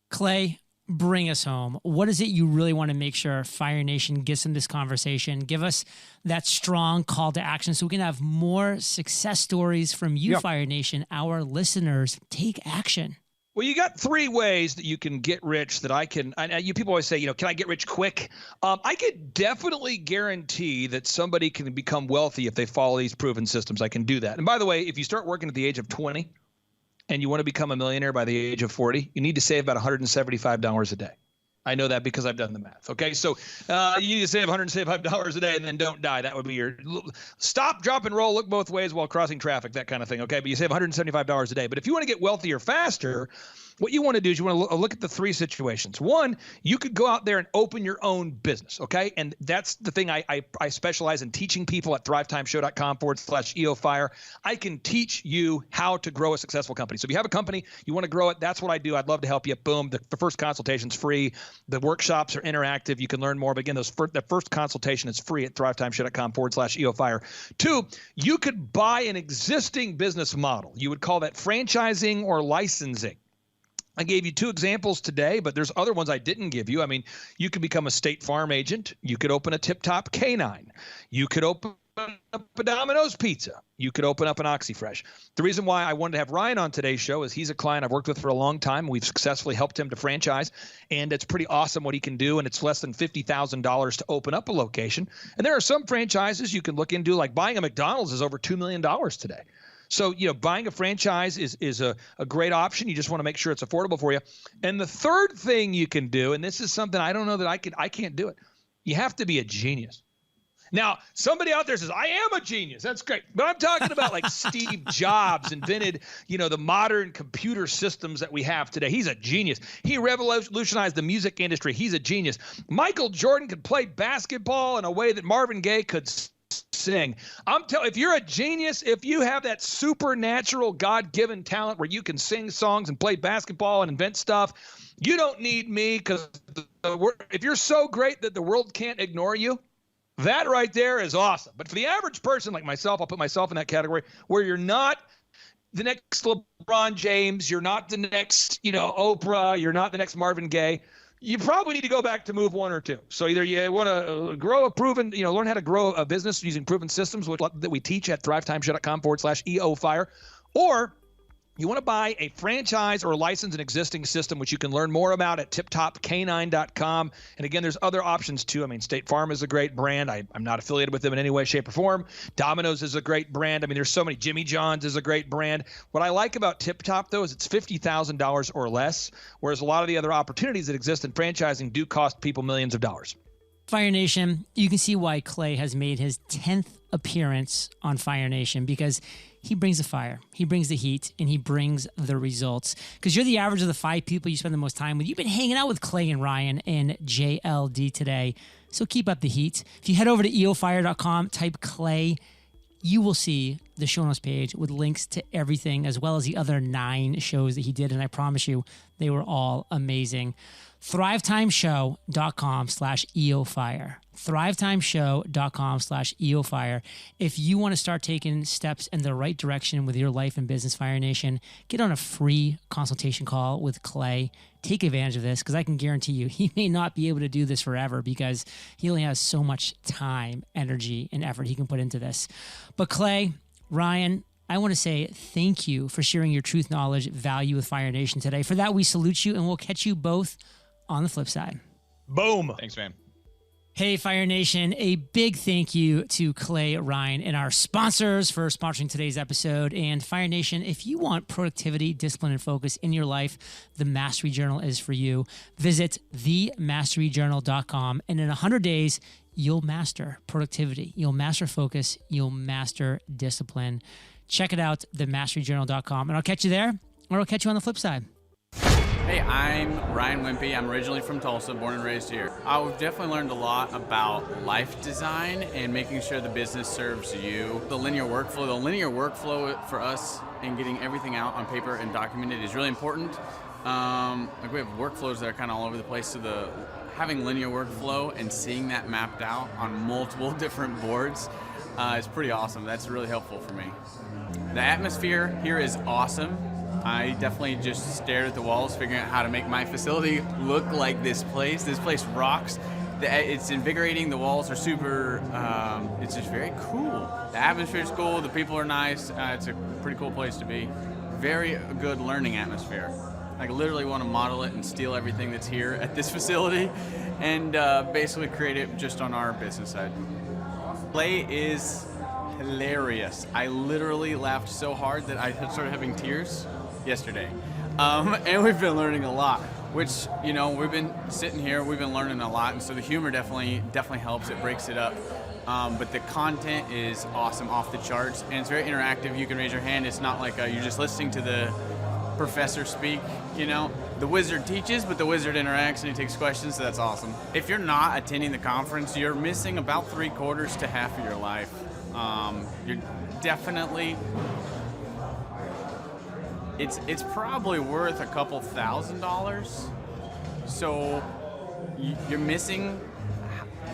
Clay, bring us home. What is it you really want to make sure Fire Nation gets in this conversation? Give us that strong call to action so we can have more success stories from you, Fire Nation. Our listeners, take action. Well, you got 3 ways that you can get rich that you people always say, can I get rich quick? I could definitely guarantee that somebody can become wealthy if they follow these proven systems. I can do that. And by the way, if you start working at the age of 20, and you want to become a millionaire by the age of 40, you need to save about $175 a day. I know that because I've done the math. Okay, so you need to save $175 a day and then don't die. That would be your stop, drop, and roll, look both ways while crossing traffic, that kind of thing. Okay, but you save $175 a day. But if you want to get wealthier faster, what you want to do is you want to look at the 3 situations. One, you could go out there and open your own business, okay? And that's the thing I specialize in teaching people at thrivetimeshow.com/EOFire. I can teach you how to grow a successful company. So if you have a company, you want to grow it, that's what I do. I'd love to help you. Boom. The first consultation's free. The workshops are interactive. You can learn more. But again, the first consultation is free at thrivetimeshow.com/EOFire. 2, you could buy an existing business model. You would call that franchising or licensing. I gave you 2 examples today, but there's other ones I didn't give you. I mean, you could become a State Farm agent. You could open a Tip Top Canine. You could open up a Domino's Pizza. You could open up an OxyFresh. The reason why I wanted to have Ryan on today's show is he's a client I've worked with for a long time. We've successfully helped him to franchise, and it's pretty awesome what he can do, and it's less than $50,000 to open up a location. And there are some franchises you can look into, like buying a McDonald's is over $2 million today. So, buying a franchise is a great option. You just want to make sure it's affordable for you. And the third thing you can do, and this is something I don't know that I can't do it. You have to be a genius. Now, somebody out there says, I am a genius. That's great. But I'm talking about like Steve Jobs invented, the modern computer systems that we have today. He's a genius. He revolutionized the music industry. He's a genius. Michael Jordan could play basketball in a way that Marvin Gaye could sing. I'm telling, if you're a genius, if you have that supernatural God-given talent where you can sing songs and play basketball and invent stuff, you don't need me, because if you're so great that the world can't ignore you, that right there is awesome. But for the average person like myself, I'll put myself in that category, where you're not the next LeBron James, you're not the next, Oprah, you're not the next Marvin Gaye, you probably need to go back to move one or two. So either you want to grow a proven, learn how to grow a business using proven systems that we teach at thrivetimeshow.com/EOFire, or you want to buy a franchise or license an existing system, which you can learn more about at tiptopcanine.com. And again, there's other options too. I mean, State Farm is a great brand. I'm not affiliated with them in any way, shape, or form. Domino's is a great brand. I mean, there's so many. Jimmy John's is a great brand. What I like about Tip Top, though, is it's $50,000 or less, whereas a lot of the other opportunities that exist in franchising do cost people millions of dollars. Fire Nation, you can see why Clay has made his 10th appearance on Fire Nation, because he brings the fire, he brings the heat, and he brings the results. Because you're the average of the 5 people you spend the most time with. You've been hanging out with Clay and Ryan and JLD today, so keep up the heat. If you head over to eofire.com, type Clay, you will see the show notes page with links to everything, as well as the other 9 shows that he did, and I promise you, they were all amazing. thrivetimeshow.com/EOFire. thrivetimeshow.com/EOFire. If you want to start taking steps in the right direction with your life and business, Fire Nation, get on a free consultation call with Clay. Take advantage of this, because I can guarantee you he may not be able to do this forever, because he only has so much time, energy, and effort he can put into this. But Clay, Ryan, I want to say thank you for sharing your truth, knowledge, value with Fire Nation today. For that, we salute you, and we'll catch you both on the flip side. Boom. Thanks, man. Hey, Fire Nation, a big thank you to Clay, Ryan, and our sponsors for sponsoring today's episode. And Fire Nation, if you want productivity, discipline, and focus in your life, the Mastery Journal is for you. Visit themasteryjournal.com, and in 100 days, you'll master productivity, you'll master focus, you'll master discipline. Check it out, themasteryjournal.com, and I'll catch you there, or I'll catch you on the flip side. Hey, I'm Ryan Wimpey. I'm originally from Tulsa, born and raised here. I've definitely learned a lot about life design and making sure the business serves you. The linear workflow for us and getting everything out on paper and documented is really important. We have workflows that are kind of all over the place, so having linear workflow and seeing that mapped out on multiple different boards is pretty awesome. That's really helpful for me. The atmosphere here is awesome. I definitely just stared at the walls, figuring out how to make my facility look like this place. This place rocks. It's invigorating. The walls are super, it's just very cool. The atmosphere is cool. The people are nice. It's a pretty cool place to be. Very good learning atmosphere. I literally want to model it and steal everything that's here at this facility and basically create it just on our business side. Clay is hilarious. I literally laughed so hard that I started having tears yesterday. And we've been learning a lot, which, we've been sitting here, we've been learning a lot, and so the humor definitely helps. It breaks it up. But the content is awesome, off the charts, and it's very interactive. You can raise your hand. It's not like you're just listening to the professor speak, The wizard teaches, but the wizard interacts and he takes questions, so that's awesome. If you're not attending the conference, you're missing about 3/4 to half of your life. You're definitely... It's probably worth a couple $1,000s. So you're missing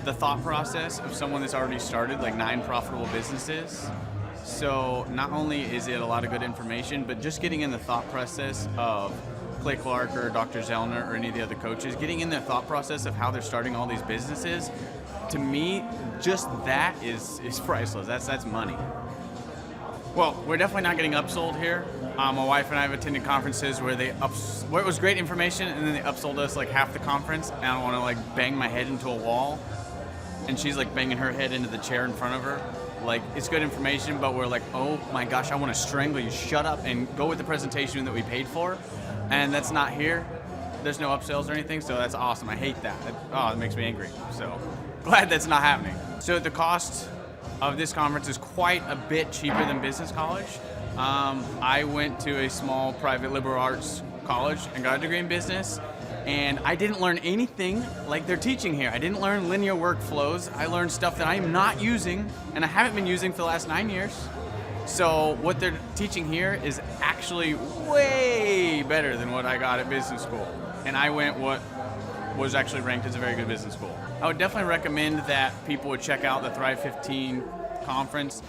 the thought process of someone that's already started like 9 profitable businesses. So not only is it a lot of good information, but just getting in the thought process of Clay Clark or Dr. Zellner or any of the other coaches, getting in the thought process of how they're starting all these businesses, to me, just that is priceless. That's money. Well, we're definitely not getting upsold here. My wife and I have attended conferences where where it was great information, and then they upsold us like half the conference, and I don't want to bang my head into a wall, and she's banging her head into the chair in front of her. It's good information, but we're oh my gosh, I want to strangle you. Shut up and go with the presentation that we paid for, and that's not here. There's no upsells or anything, so that's awesome. I hate that. It makes me angry. So glad that's not happening. So the cost of this conference is quite a bit cheaper than business college. I went to a small private liberal arts college and got a degree in business, And I didn't learn anything like they're teaching here. I didn't learn linear workflows. I learned stuff that I am not using and I haven't been using for the last 9 years. So what they're teaching here is actually way better than what I got at business school. And I went what was actually ranked as a very good business school. I would definitely recommend that people would check out the Thrive 15 conference.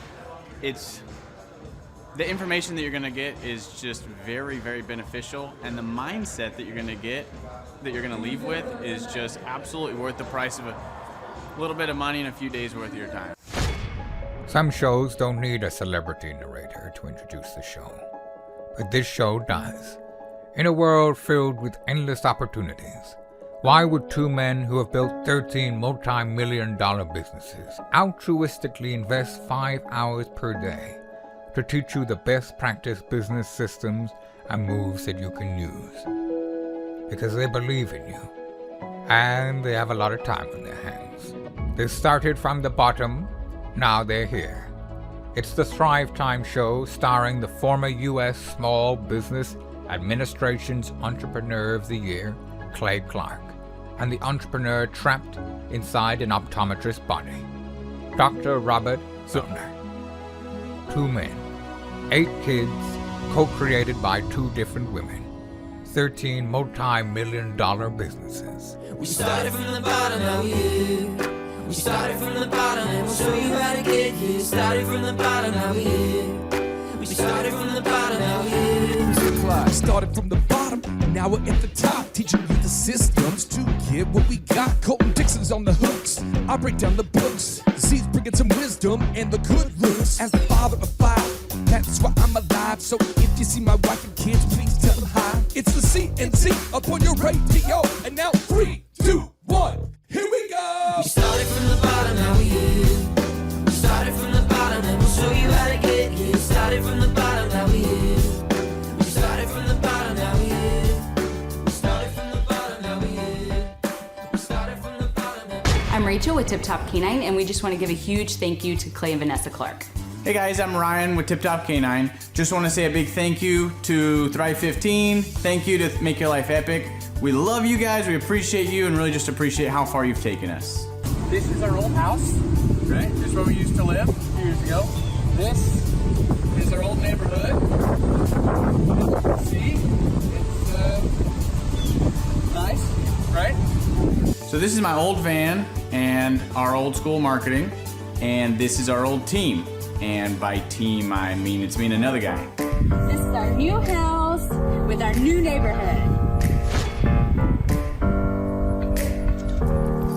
The information that you're going to get is just very, very beneficial, and the mindset that you're going to get, that you're going to leave with, is just absolutely worth the price of a little bit of money and a few days worth of your time. Some shows don't need a celebrity narrator to introduce the show, but this show does. In a world filled with endless opportunities, why would two men who have built 13 multi-million-dollar businesses altruistically invest 5 hours per day to teach you the best practice business systems and moves that you can use? Because they believe in you, and they have a lot of time on their hands. They started from the bottom, now they're here. It's the Thrive Time Show, starring the former U.S. Small Business Administration's Entrepreneur of the Year, Clay Clark, and the entrepreneur trapped inside an optometrist's body, Dr. Robert Zillner. 2 men, 8 kids, co-created by 2 different women, 13 multi-million-dollar businesses. We started from the bottom, now we're here. We started from the bottom and we'll show you how to get here. Started from the bottom, now we're here. We started from the bottom, now we're here. Started from the bottom, now we're at the top, teaching you the systems to get what we got. Colton Dixon's on the hooks, I break down the books. Z's bringing some wisdom and the good looks. As the father of 5, that's why I'm alive. So if you see my wife and kids, please tell them hi. It's the CNC up on your radio, and now 3, 2, 1, here we go. We started from the bottom, now we're here. We started from the bottom and we'll show you how to get here. Started from the bottom, now we're here. We started from the bottom, now we're here. We started from the bottom, now we're here. We started from the bottom, now we're here. I'm Rachel with Tip Top Canine, and we just want to give a huge thank you to Clay and Vanessa Clark. Hey guys, I'm Ryan with Tip Top Canine. Just want to say a big thank you to Thrive 15. Thank you to Make Your Life Epic. We love you guys, we appreciate you, and really just appreciate how far you've taken us. This is our old house, right? This is where we used to live a few years ago. This is our old neighborhood. See, it's nice, right? So this is my old van and our old school marketing, and this is our old team. And by team, I mean it's me and another guy. This is our new house with our new neighborhood.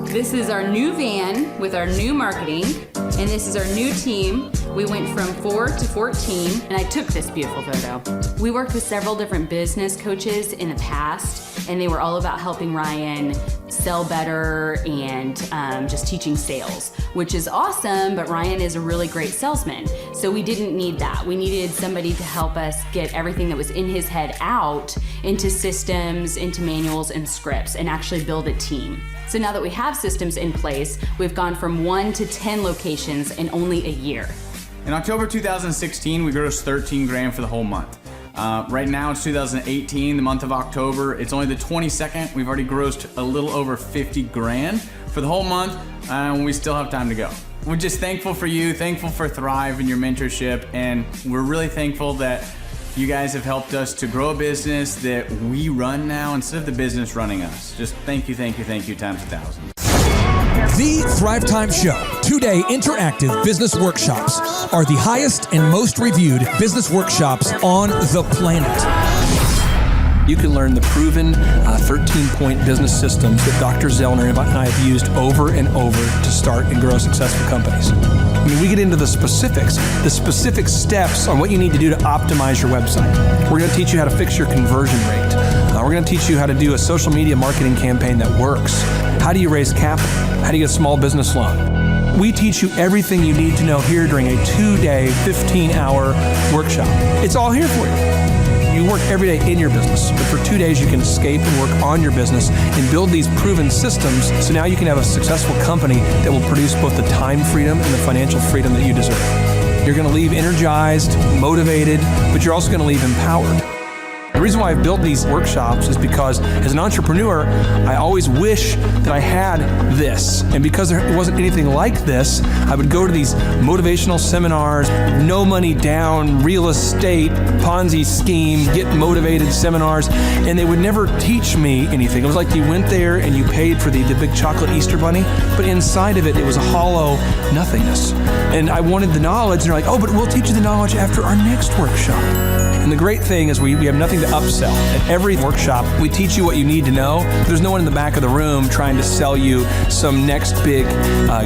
This is our new van with our new marketing, and this is our new team. We went from 4 to 14, and I took this beautiful photo. We worked with several different business coaches in the past, and they were all about helping Ryan sell better and just teaching sales, which is awesome, but Ryan is a really great salesman. So we didn't need that. We needed somebody to help us get everything that was in his head out into systems, into manuals and scripts, and actually build a team. So now that we have systems in place, we've gone from 1 to 10 locations in only a year. In October 2016, we grossed 13 grand for the whole month. Right now it's 2018, the month of October. It's only the 22nd. We've already grossed a little over 50 grand for the whole month, and we still have time to go. We're just thankful for you, thankful for Thrive and your mentorship, and we're really thankful that you guys have helped us to grow a business that we run now instead of the business running us. Just thank you times 1,000. The Thrive Time Show 2-day interactive business workshops are the highest and most reviewed business workshops on the planet. You can learn the proven 13-point business systems that Dr. Zellner and I have used over and over to start and grow successful companies. I mean, we get into the specific steps on what you need to do to optimize your website. We're going to teach you how to fix your conversion rate. We're going to teach you how to do a social media marketing campaign that works. How do you raise capital? How do you get a small business loan? We teach you everything you need to know here during a 2-day, 15-hour workshop. It's all here for you. You work every day in your business, but for 2 days you can escape and work on your business and build these proven systems so now you can have a successful company that will produce both the time freedom and the financial freedom that you deserve. You're going to leave energized, motivated, but you're also going to leave empowered. The reason why I've built these workshops is because as an entrepreneur, I always wish that I had this. And because there wasn't anything like this, I would go to these motivational seminars, no money down, real estate, Ponzi scheme, get motivated seminars, and they would never teach me anything. It was like you went there and you paid for the big chocolate Easter bunny, but inside of it, it was a hollow nothingness. And I wanted the knowledge, and they're like, oh, but we'll teach you the knowledge after our next workshop. And the great thing is we have nothing to upsell. At every workshop, we teach you what you need to know. There's no one in the back of the room trying to sell you some next big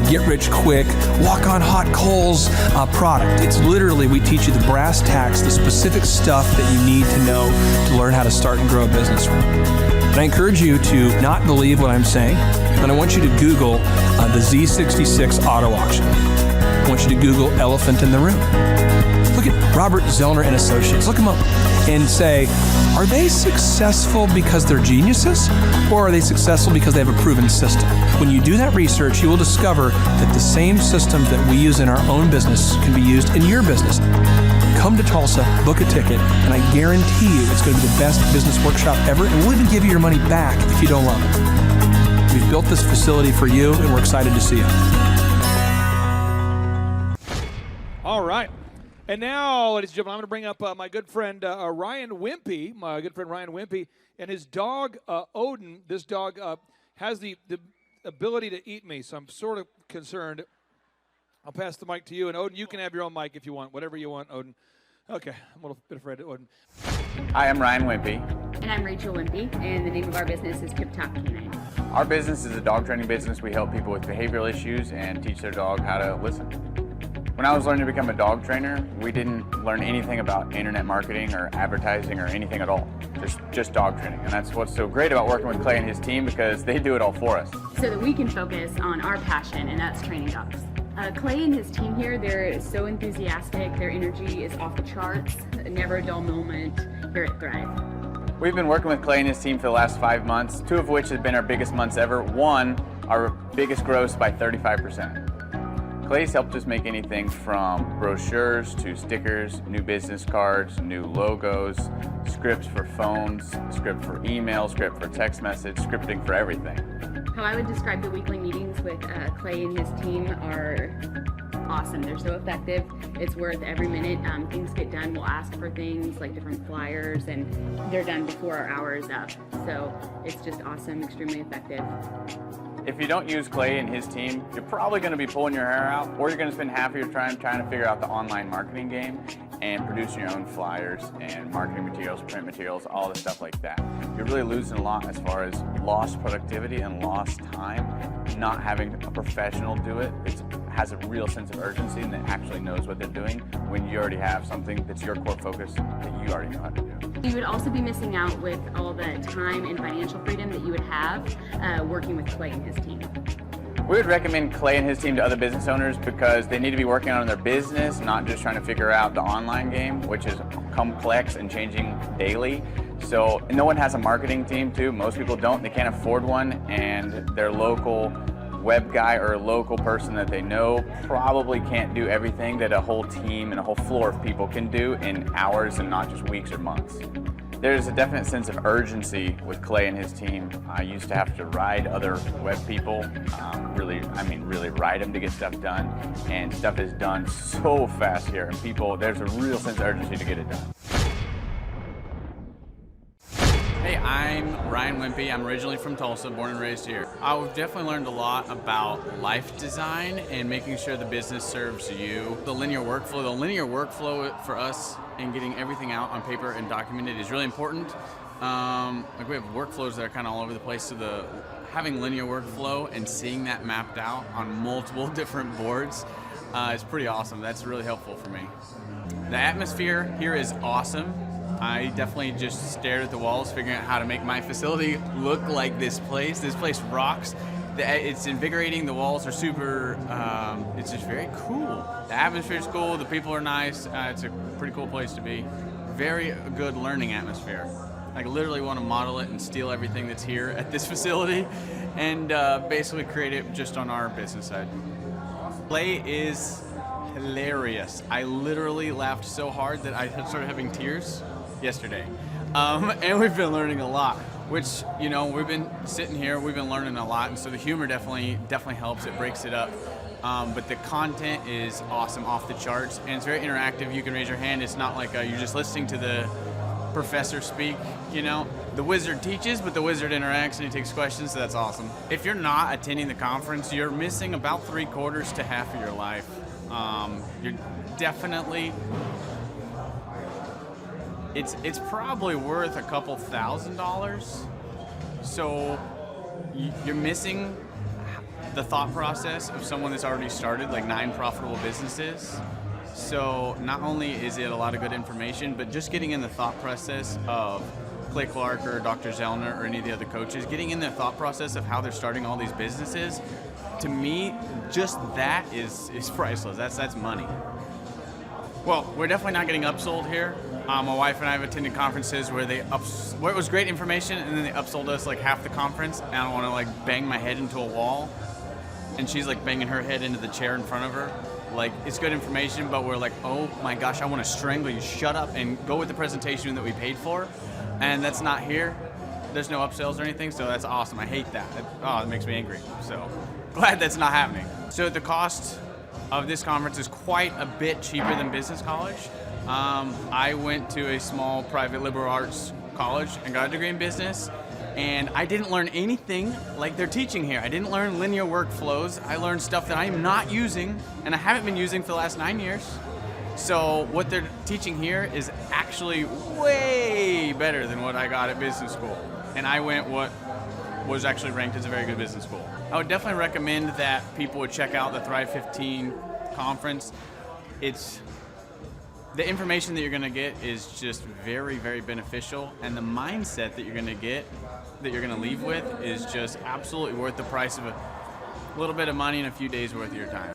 get-rich-quick, walk-on-hot coals product. It's literally, we teach you the brass tacks, the specific stuff that you need to know to learn how to start and grow a business. And I encourage you to not believe what I'm saying, but I want you to Google the Z66 auto auction. I want you to Google elephant in the room. Look at Robert Zellner and Associates. Look them up and say, are they successful because they're geniuses, or are they successful because they have a proven system? When you do that research, you will discover that the same systems that we use in our own business can be used in your business. Come to Tulsa, book a ticket, and I guarantee you it's going to be the best business workshop ever, and we'll even give you your money back if you don't love it. We've built this facility for you, and we're excited to see you. All right. And now, ladies and gentlemen, I'm going to bring up my good friend Ryan Wimpey, and his dog Odin. This dog has the ability to eat me, so I'm sort of concerned. I'll pass the mic to you, and Odin, you can have your own mic if you want, whatever you want, Odin. Okay, I'm a little bit afraid of Odin. Hi, I'm Ryan Wimpey. And I'm Rachel Wimpey, and the name of our business is Tip Top Canine. Our business is a dog training business. We help people with behavioral issues and teach their dog how to listen. When I was learning to become a dog trainer, we didn't learn anything about internet marketing or advertising or anything at all. Just dog training. And that's what's so great about working with Clay and his team, because they do it all for us. So that we can focus on our passion, and that's training dogs. Clay and his team here, they're so enthusiastic. Their energy is off the charts. Never a dull moment here at Thrive. We've been working with Clay and his team for the last 5 months, 2 of which have been our biggest months ever. 1, our biggest gross by 35%. Clay's helped us make anything from brochures to stickers, new business cards, new logos, scripts for phones, script for email, script for text message, scripting for everything. How I would describe the weekly meetings with Clay and his team are awesome. They're so effective. It's worth every minute. Things get done. We'll ask for things like different flyers, and they're done before our hour is up. So it's just awesome, extremely effective. If you don't use Clay and his team, you're probably going to be pulling your hair out, or you're going to spend half of your time trying to figure out the online marketing game and producing your own flyers and marketing materials, print materials, all the stuff like that. You're really losing a lot as far as lost productivity and lost time. Not having a professional do it, it has a real sense of urgency and that actually knows what they're doing when you already have something that's your core focus that you already know how to do. You would also be missing out with all the time and financial freedom that you would have working with Clay and his team. We would recommend Clay and his team to other business owners because they need to be working on their business, not just trying to figure out the online game, which is complex and changing daily. So no one has a marketing team too. Most people don't. They can't afford one, and their local web guy or a local person that they know probably can't do everything that a whole team and a whole floor of people can do in hours and not just weeks or months. There's a definite sense of urgency with Clay and his team. I used to have to ride other web people, really ride them to get stuff done, and stuff is done so fast here, and there's a real sense of urgency to get it done. Hey, I'm Ryan Wimpey. I'm originally from Tulsa, born and raised here. I've definitely learned a lot about life design and making sure the business serves you. The linear workflow for us and getting everything out on paper and documented is really important. Like we have workflows that are kind of all over the place, so having linear workflow and seeing that mapped out on multiple different boards is pretty awesome. That's really helpful for me. The atmosphere here is awesome. I definitely just stared at the walls, figuring out how to make my facility look like this place. This place rocks. It's invigorating. The walls are super, it's just very cool. The atmosphere is cool. The people are nice. It's a pretty cool place to be. Very good learning atmosphere. I literally want to model it and steal everything that's here at this facility and basically create it just on our business side. Clay is hilarious. I literally laughed so hard that I started having tears yesterday. And we've been learning a lot, which, you know, we've been sitting here, we've been learning a lot, and so the humor definitely helps. It breaks it up. But the content is awesome, off the charts, and it's very interactive. You can raise your hand. It's not like you're just listening to the professor speak, you know. The wizard teaches, but the wizard interacts and he takes questions, so that's awesome. If you're not attending the conference, you're missing about 3/4 to half of your life. You're definitely, it's probably worth a couple $1,000s. So you're missing the thought process of someone that's already started like 9 profitable businesses. So not only is it a lot of good information, but just getting in the thought process of Clay Clark or Dr. Zellner or any of the other coaches, getting in the thought process of how they're starting all these businesses, to me, just that is priceless. That's money. Well, we're definitely not getting upsold here. My wife and I have attended conferences where where it was great information and then they upsold us like half the conference, and I don't want to like bang my head into a wall, and she's like banging her head into the chair in front of her. Like, it's good information, but we're like, oh my gosh, I want to strangle you. Shut up and go with the presentation that we paid for. And that's not here. There's no upsells or anything, so that's awesome. I hate that. It makes me angry. So glad that's not happening. So the cost of this conference is quite a bit cheaper than business college. I went to a small private liberal arts college and got a degree in business. And I didn't learn anything like they're teaching here. I didn't learn linear workflows. I learned stuff that I am not using, and I haven't been using for the last 9 years. So what they're teaching here is actually way better than what I got at business school. And I went what was actually ranked as a very good business school. I would definitely recommend that people would check out the Thrive 15 conference. The information that you're going to get is just very, very beneficial, and the mindset that you're going to get, that you're going to leave with, is just absolutely worth the price of a little bit of money and a few days worth of your time.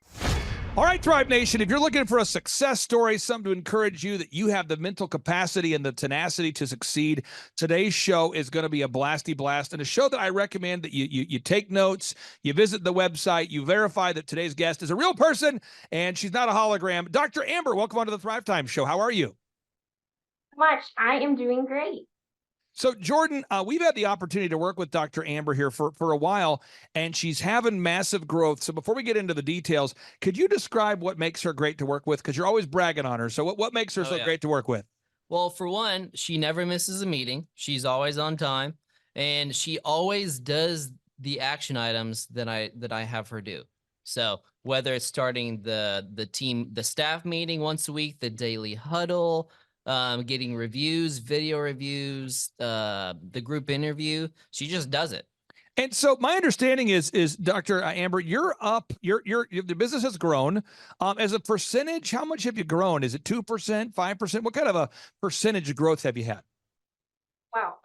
All right, Tribe Nation, if you're looking for a success story, something to encourage you that you have the mental capacity and the tenacity to succeed, today's show is going to be a blasty blast, and a show that I recommend that you take notes, you visit the website, you verify that today's guest is a real person and she's not a hologram. Dr. Amber, welcome onto the Thrive Time Show. How are you? Much. I am doing great. So, Jordan, we've had the opportunity to work with Dr. Amber here for a while, and she's having massive growth. So before we get into the details, could you describe what makes her great to work with? Because you're always bragging on her. So what makes her great to work with? Well, for one, she never misses a meeting. She's always on time, and she always does the action items that I have her do. So whether it's starting the staff meeting once a week, the daily huddle, getting reviews, video reviews, the group interview, she just does it. And so my understanding is Dr. Amber, you're up, the business has grown. As a percentage, how much have you grown? Is it 2%, 5%? What kind of a percentage of growth have you had? Wow.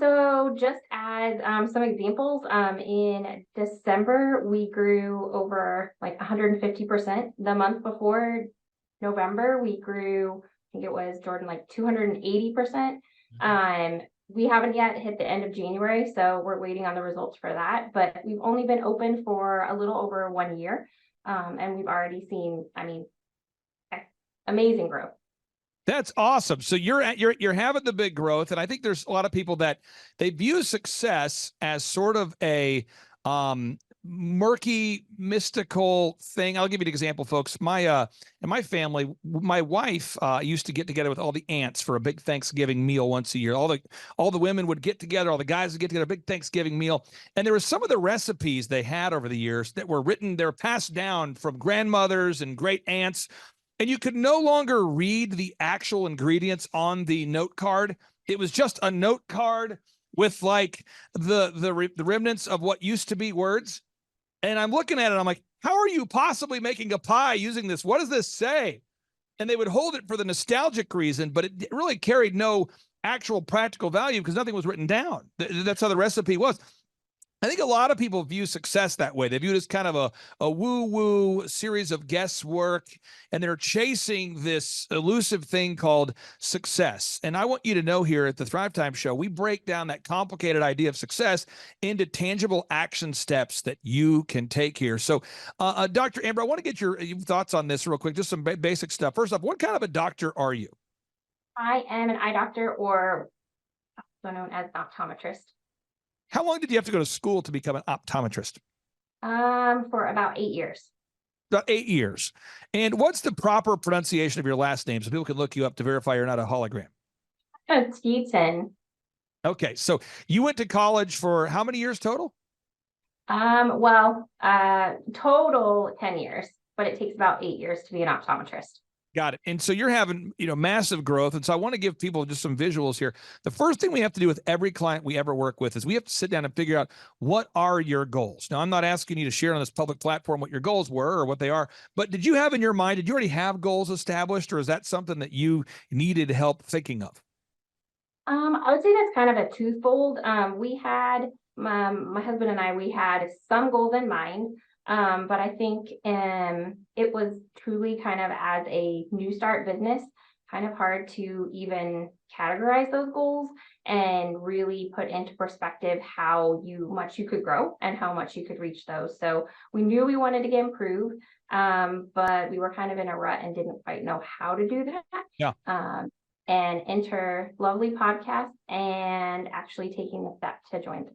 So just as some examples, in December, we grew over like 150%. The month before, November, we grew, I think it was, Jordan, like 280%. We haven't yet hit the end of January, so we're waiting on the results for that. But we've only been open for a little over 1 year, and we've already seen, amazing growth. That's awesome. So you're having the big growth, and I think there's a lot of people that they view success as sort of a murky, mystical thing. I'll give you an example, folks. In my family, my wife used to get together with all the aunts for a big Thanksgiving meal once a year. All the women would get together, all the guys would get together, a big Thanksgiving meal. And there were some of the recipes they had over the years that were written, they were passed down from grandmothers and great aunts. And you could no longer read the actual ingredients on the note card. It was just a note card with like the remnants of what used to be words. And I'm looking at it, I'm like, how are you possibly making a pie using this? What does this say? And they would hold it for the nostalgic reason, but it really carried no actual practical value because nothing was written down. That's how the recipe was. I think a lot of people view success that way. They view it as kind of a woo-woo series of guesswork, and they're chasing this elusive thing called success. And I want you to know here at the Thrive Time Show, we break down that complicated idea of success into tangible action steps that you can take here. So, Dr. Amber, I want to get your thoughts on this real quick, just some basic stuff. First off, what kind of a doctor are you? I am an eye doctor, or known as optometrist. How long did you have to go to school to become an optometrist? For about 8 years. About 8 years. And what's the proper pronunciation of your last name so people can look you up to verify you're not a hologram? Teton. Okay, so you went to college for how many years total? Total 10 years, but it takes about 8 years to be an optometrist. Got it. And so you're having, massive growth. And so I want to give people just some visuals here. The first thing we have to do with every client we ever work with is we have to sit down and figure out, what are your goals? Now, I'm not asking you to share on this public platform what your goals were or what they are, but did you have in your mind, did you already have goals established, or is that something that you needed help thinking of? I would say that's kind of a twofold. We had, my husband and I, we had some goals in mind. But I think it was truly kind of, as a new start business, kind of hard to even categorize those goals and really put into perspective how much you could grow and how much you could reach those. So we knew we wanted to get improved, but we were kind of in a rut and didn't quite know how to do that. Yeah. And enter Lovely Podcast and actually taking the step to join them.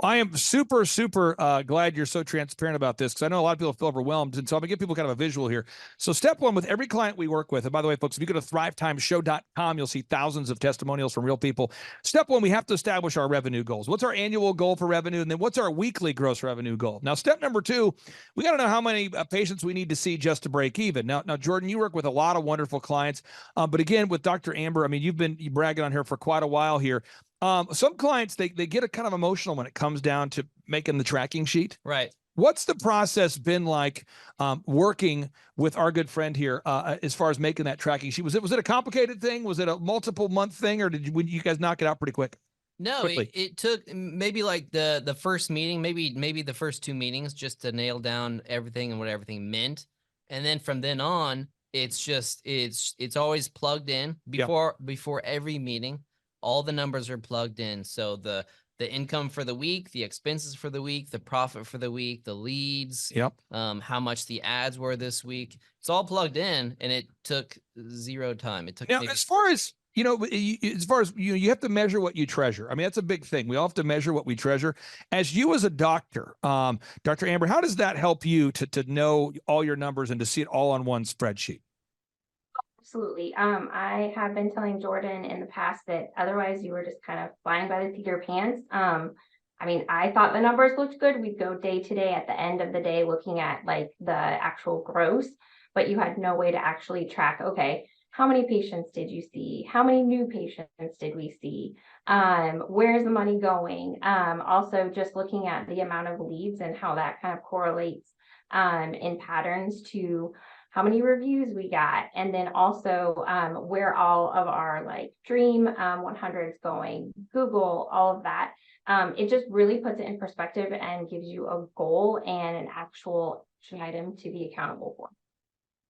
I am super, super glad you're so transparent about this, because I know a lot of people feel overwhelmed. And so I'm going to give people kind of a visual here. So step one with every client we work with, and by the way, folks, if you go to thrivetimeshow.com, you'll see thousands of testimonials from real people. Step one, we have to establish our revenue goals. What's our annual goal for revenue? And then what's our weekly gross revenue goal? Now, step number two, we got to know how many patients we need to see just to break even. Now, Jordan, you work with a lot of wonderful clients. But again, with Dr. Amber, I mean, you've been bragging on her for quite a while here. Some clients, they get a kind of emotional when it comes down to making the tracking sheet. Right. What's the process been like working with our good friend here as far as making that tracking sheet? Was it a complicated thing? Was it a multiple month thing, or did you guys knock it out pretty quick? No, it took maybe like the first meeting, maybe the first 2 meetings, just to nail down everything and what everything meant. And then from then on, it's always plugged in before every meeting. All the numbers are plugged in. So the income for the week, the expenses for the week, the profit for the week, the leads, how much the ads were this week. It's all plugged in, and it took 0 time. It took now, as far as you have to measure what you treasure. I mean, that's a big thing. We all have to measure what we treasure. As you as a doctor, Dr. Amber, how does that help you to know all your numbers and to see it all on one spreadsheet? Absolutely. I have been telling Jordan in the past that otherwise you were just kind of flying by the seat of your pants. I mean, I thought the numbers looked good. We'd go day to day at the end of the day looking at like the actual gross, but you had no way to actually track, okay, how many patients did you see? How many new patients did we see? Where's the money going? Also just looking at the amount of leads and how that kind of correlates in patterns to how many reviews we got, and then also where all of our like Dream 100s going, Google, all of that. It just really puts it in perspective and gives you a goal and an actual action item to be accountable for.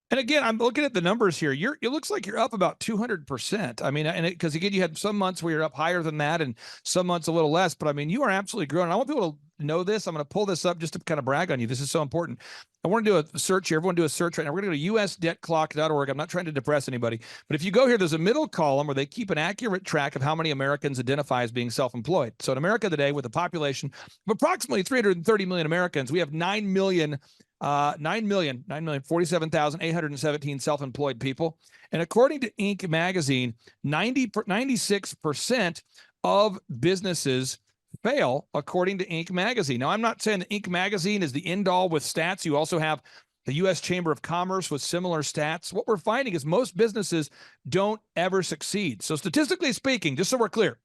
And again, I'm looking at the numbers here. It looks like you're up about 200%. I mean, and because again, you had some months where you're up higher than that, and some months a little less. But I mean, you are absolutely growing. I want people to know this. I'm going to pull this up just to kind of brag on you. This is so important. I want to do a search here. Everyone do a search right now. We're going to go to usdebtclock.org. I'm not trying to depress anybody, but if you go here, there's a middle column where they keep an accurate track of how many Americans identify as being self-employed. So in America today, with a population of approximately 330 million Americans, we have 9,047,817 self-employed people. And according to Inc. magazine, 96% of businesses fail, according to Inc. magazine. Now, I'm not saying that Inc. magazine is the end all with stats. You also have the U.S. Chamber of Commerce with similar stats. What we're finding is most businesses don't ever succeed. So statistically speaking, just so we're clear,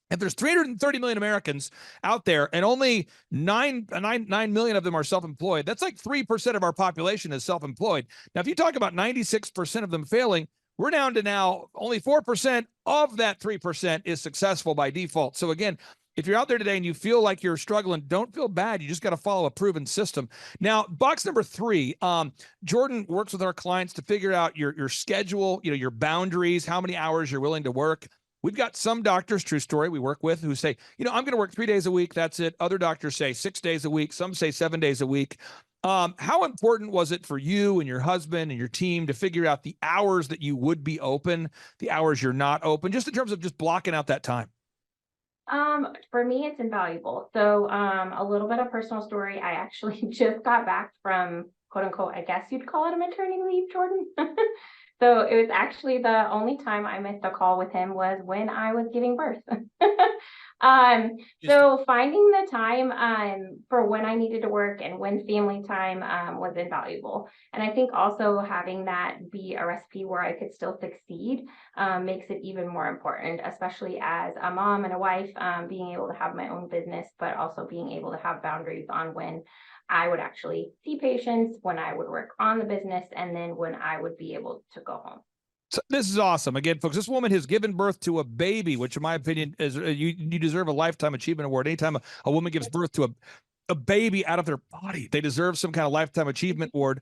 if there's 330 million Americans out there and only 9 million of them are self-employed, that's like 3% of our population is self-employed. Now, if you talk about 96% of them failing, we're down to now only 4% of that 3% is successful by default. So again, if you're out there today and you feel like you're struggling, don't feel bad. You just got to follow a proven system. Now, box number 3, Jordan works with our clients to figure out your schedule, your boundaries, how many hours you're willing to work. We've got some doctors, true story, we work with who say, I'm going to work 3 days a week. That's it. Other doctors say 6 days a week. Some say 7 days a week. How important was it for you and your husband and your team to figure out the hours that you would be open, the hours you're not open, just in terms of just blocking out that time? For me, it's invaluable. So, a little bit of personal story. I actually just got back from quote unquote, I guess you'd call it a maternity leave, Jordan. So it was actually the only time I missed a call with him was when I was giving birth. So finding the time for when I needed to work and when family time was invaluable. And I think also having that be a recipe where I could still succeed makes it even more important, especially as a mom and a wife, being able to have my own business, but also being able to have boundaries on when I would actually see patients, when I would work on the business, and then when I would be able to go home. So this is awesome. Again, folks, this woman has given birth to a baby, which in my opinion is you deserve a lifetime achievement award. Anytime a woman gives birth to a baby out of their body, they deserve some kind of lifetime achievement award.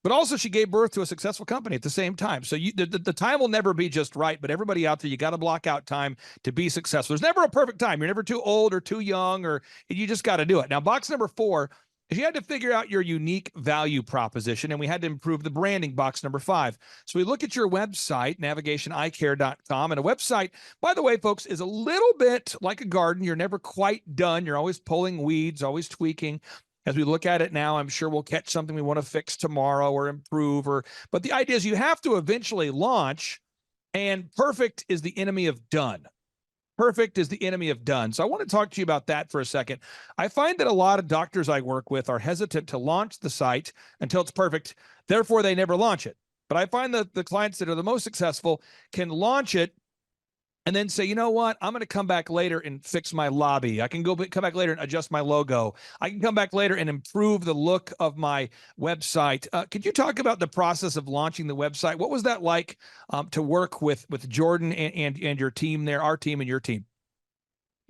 But also she gave birth to a successful company at the same time. So the time will never be just right, but everybody out there, you got to block out time to be successful. There's never a perfect time. You're never too old or too young, or you just got to do it. Now, box number 4, if you had to figure out your unique value proposition, and we had to improve the branding, box number 5. So we look at your website, navigationeyecare.com, and a website, by the way, folks, is a little bit like a garden. You're never quite done. You're always pulling weeds, always tweaking. As we look at it now, I'm sure we'll catch something we want to fix tomorrow or improve, but the idea is you have to eventually launch, and perfect is the enemy of done. Perfect is the enemy of done. So I want to talk to you about that for a second. I find that a lot of doctors I work with are hesitant to launch the site until it's perfect. Therefore, they never launch it. But I find that the clients that are the most successful can launch it and then say, you know what, I'm going to come back later and fix my lobby. I can come back later and adjust my logo. I can come back later and improve the look of my website. Could you talk about the process of launching the website? What was that like to work with Jordan and your team there, our team and your team?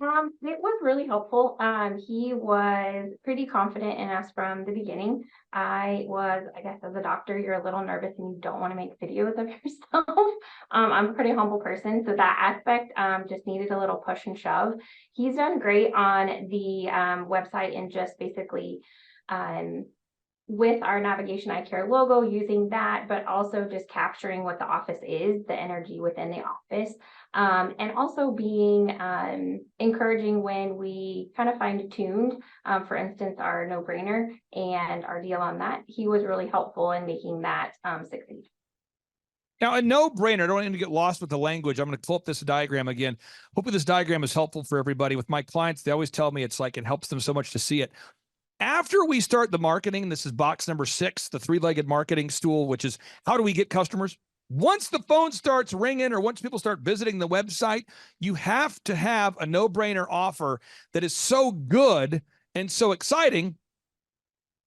It was really helpful. He was pretty confident in us from the beginning. I guess as a doctor, you're a little nervous and you don't want to make videos of yourself. I'm a pretty humble person, so that aspect just needed a little push and shove. He's done great on the website and just basically with our Navigation Eye Care logo, using that, but also just capturing what the office is, the energy within the office. And also being encouraging when we kind of fine-tuned, for instance, our no-brainer and our deal on that. He was really helpful in making that succeed. Now, a no-brainer, I don't want to get lost with the language. I'm going to pull up this diagram again. Hopefully this diagram is helpful for everybody. With my clients, they always tell me it's like it helps them so much to see it. After we start the marketing, this is box number 6, the 3-legged marketing stool, which is how do we get customers? Once the phone starts ringing or once people start visiting the website, you have to have a no-brainer offer that is so good and so exciting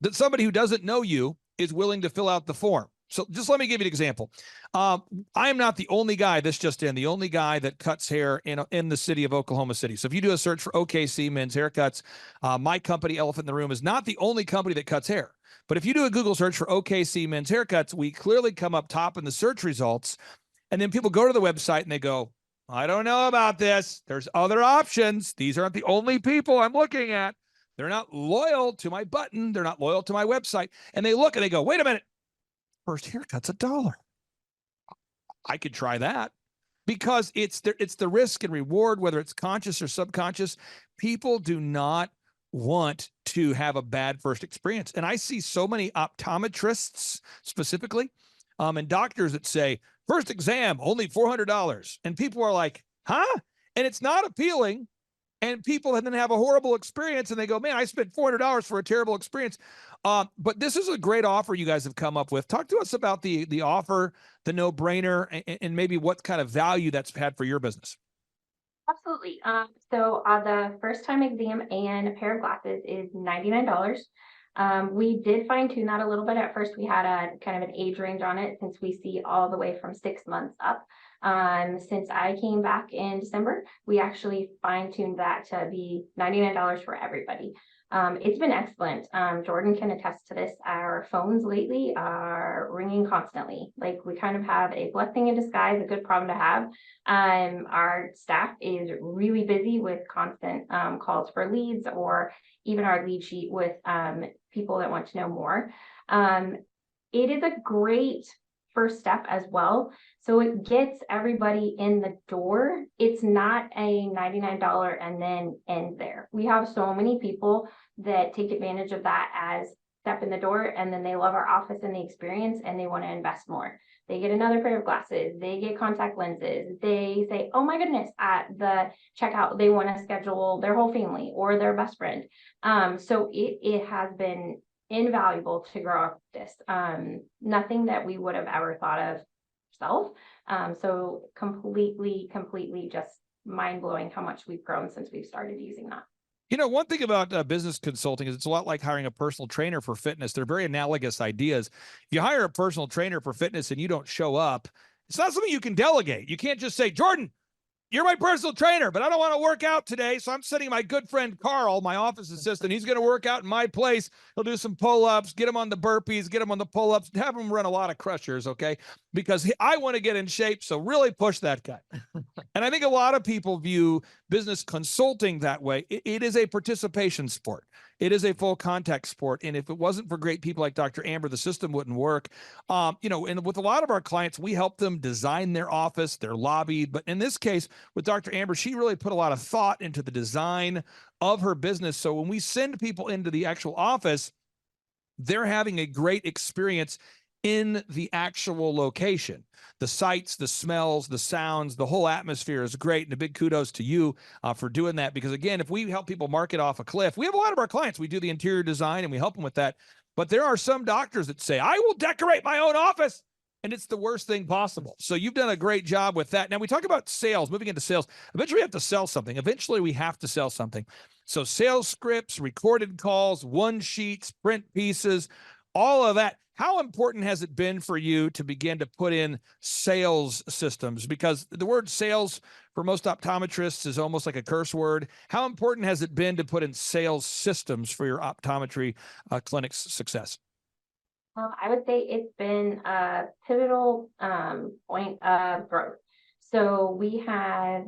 that somebody who doesn't know you is willing to fill out the form. So just let me give you an example. I am not the only guy, the only guy that cuts hair in the city of Oklahoma City. So if you do a search for OKC Men's Haircuts, my company, Elephant in the Room, is not the only company that cuts hair. But if you do a Google search for OKC Men's Haircuts, we clearly come up top in the search results. And then people go to the website and they go, I don't know about this. There's other options. These aren't the only people I'm looking at. They're not loyal to my button. They're not loyal to my website. And they look and they go, wait a minute. First haircut's $1. I could try that because it's the risk and reward, whether it's conscious or subconscious. People do not want to have a bad first experience. And I see so many optometrists specifically and doctors that say, first exam, only $400. And people are like, huh? And it's not appealing. And people then have a horrible experience and they go, man, I spent $400 for a terrible experience. But this is a great offer you guys have come up with. Talk to us about the offer, the no-brainer, and maybe what kind of value that's had for your business. Absolutely. So the first time exam and a pair of glasses is $99. We did fine tune that a little bit. At first, we had a kind of an age range on it since we see all the way from 6 months up. Since I came back in December, we actually fine tuned that to be $99 for everybody. It's been excellent. Jordan can attest to this. Our phones lately are ringing constantly. Like we kind of have a blessing in disguise, a good problem to have. Our staff is really busy with constant calls for leads, or even our lead sheet with people that want to know more. It is a great first step as well. So it gets everybody in the door. It's not a $99 and then end there. We have so many people that take advantage of that as step in the door, and then they love our office and the experience, and they want to invest more. They get another pair of glasses, they get contact lenses, they say, oh my goodness, at the checkout, they want to schedule their whole family or their best friend. So it has been invaluable to grow up this. Nothing that we would have ever thought of ourselves. So completely just mind-blowing how much we've grown since we've started using that. You know, one thing about business consulting is it's a lot like hiring a personal trainer for fitness. They're very analogous ideas. If you hire a personal trainer for fitness and you don't show up, it's not something you can delegate. You can't just say, Jordan, you're my personal trainer, but I don't want to work out today. So I'm sending my good friend Carl, my office assistant. He's going to work out in my place. He'll do some pull-ups, get him on the burpees, get him on the pull-ups, have him run a lot of crushers, okay? Because I want to get in shape, so really push that guy. And I think a lot of people view business consulting that way. It is a participation sport. It is a full contact sport. And if it wasn't for great people like Dr. Amber, the system wouldn't work. You know, and with a lot of our clients, we help them design their office, their lobby. But in this case, with Dr. Amber, she really put a lot of thought into the design of her business. So when we send people into the actual office, they're having a great experience in the actual location. The sights, the smells, the sounds, the whole atmosphere is great. And a big kudos to you for doing that. Because again, if we help people market off a cliff, we have a lot of our clients, we do the interior design and we help them with that. But there are some doctors that say, I will decorate my own office. And it's the worst thing possible. So you've done a great job with that. Now we talk about sales, moving into sales. Eventually we have to sell something. Eventually we have to sell something. So sales scripts, recorded calls, one sheets, print pieces, all of that. How important has it been for you to begin to put in sales systems? Because the word sales for most optometrists is almost like a curse word. How important has it been to put in sales systems for your optometry clinic's success? I would say it's been a pivotal point of growth. So we have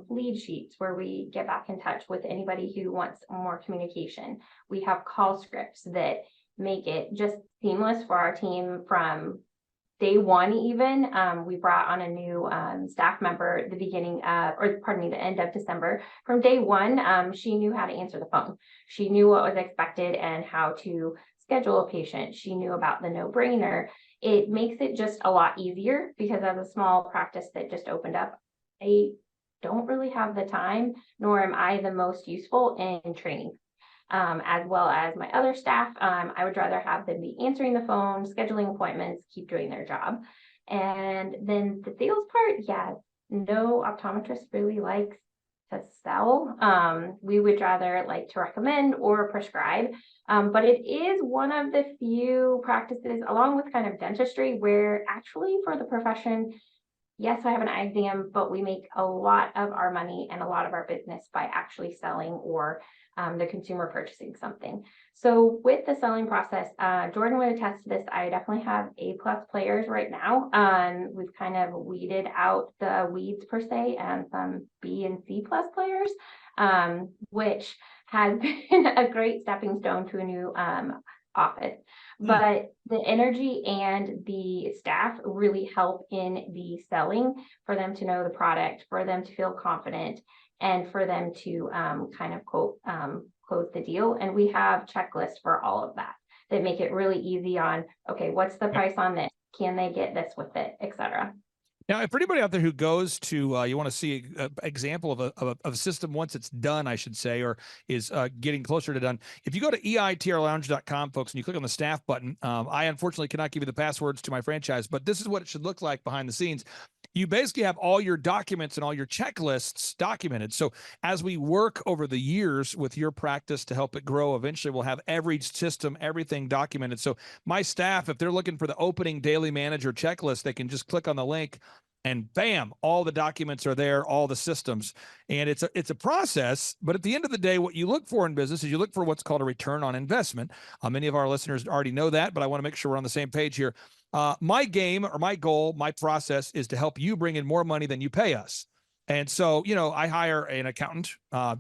lead sheets where we get back in touch with anybody who wants more communication. We have call scripts that make it just seamless for our team from day one. Even we brought on a new staff member at the beginning of, or pardon me, the end of December. From day one, she knew how to answer the phone. She knew what was expected and how to schedule a patient. She knew about the no-brainer. It makes it just a lot easier because as a small practice that just opened up, I don't really have the time, nor am I the most useful in training. As well as my other staff, I would rather have them be answering the phone, scheduling appointments, keep doing their job. And then the sales part, yeah, no optometrist really likes to sell. We would rather like to recommend or prescribe. But it is one of the few practices, along with kind of dentistry, where actually for the profession, yes, I have an eye exam, but we make a lot of our money and a lot of our business by actually selling or the consumer purchasing something. So with the selling process, Jordan would attest to this. I definitely have A+ players right now. We've kind of weeded out the weeds per se and some B and C+ players, which has been a great stepping stone to a new office. But the energy and the staff really help in the selling for them to know the product, for them to feel confident, and for them to kind of quote close the deal. And we have checklists for all of that make it really easy on, okay, what's the price on this? Can they get this with it, etc. Now, if anybody out there who goes to, you want to see an example of a system once it's done, I should say, or is getting closer to done, if you go to eitrlounge.com, folks, and you click on the staff button, I unfortunately cannot give you the passwords to my franchise, but this is what it should look like behind the scenes. You basically have all your documents and all your checklists documented. So as we work over the years with your practice to help it grow, eventually we'll have every system, everything documented. So my staff, if they're looking for the opening daily manager checklist, they can just click on the link and bam, all the documents are there, all the systems. And it's a process, but at the end of the day, what you look for in business is you look for what's called a return on investment. Many of our listeners already know that, but I want to make sure we're on the same page here. My game or my goal, my process is to help you bring in more money than you pay us. And so, I hire an accountant.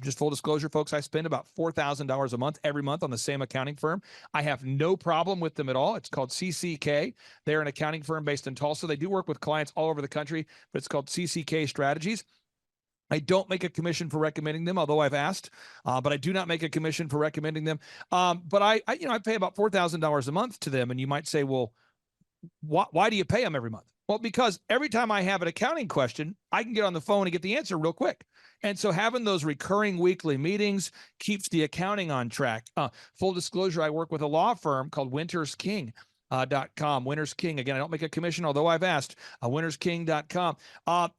Just full disclosure, folks, I spend about $4,000 a month every month on the same accounting firm. I have no problem with them at all. It's called CCK. They're an accounting firm based in Tulsa. They do work with clients all over the country, but it's called CCK Strategies. I don't make a commission for recommending them, although I've asked, but I do not make a commission for recommending them. But I pay about $4,000 a month to them. And you might say, well, why do you pay them every month? Well, because every time I have an accounting question, I can get on the phone and get the answer real quick. And so having those recurring weekly meetings keeps the accounting on track. Full disclosure, I work with a law firm called wintersking.com. Winters King. Again, I don't make a commission, although I've asked. Wintersking.com.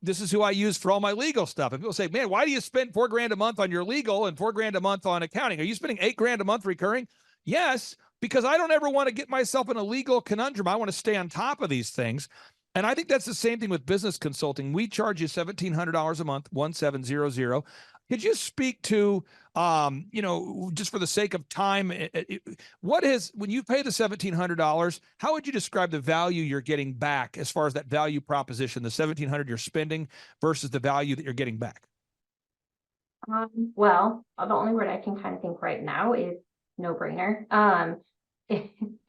This is who I use for all my legal stuff. And people say, man, why do you spend $4,000 a month on your legal and $4,000 a month on accounting? Are you spending $8,000 a month recurring? Yes, because I don't ever want to get myself in a legal conundrum. I want to stay on top of these things. And I think that's the same thing with business consulting. We charge you $1,700 a month, 1700. Could you speak to, just for the sake of time, when you pay the $1,700, how would you describe the value you're getting back as far as that value proposition, the $1,700 you're spending versus the value that you're getting back? Well, the only word I can kind of think right now is no brainer.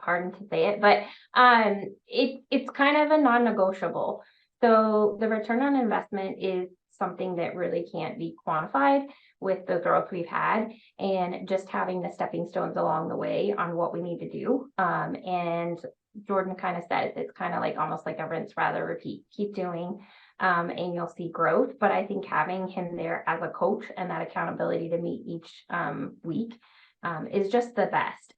Pardon to say it, but it's kind of a non-negotiable. So the return on investment is something that really can't be quantified with the growth we've had, and just having the stepping stones along the way on what we need to do. And Jordan kind of said it's kind of like almost like a rinse, rather repeat, keep doing, and you'll see growth. But I think having him there as a coach and that accountability to meet each week is just the best.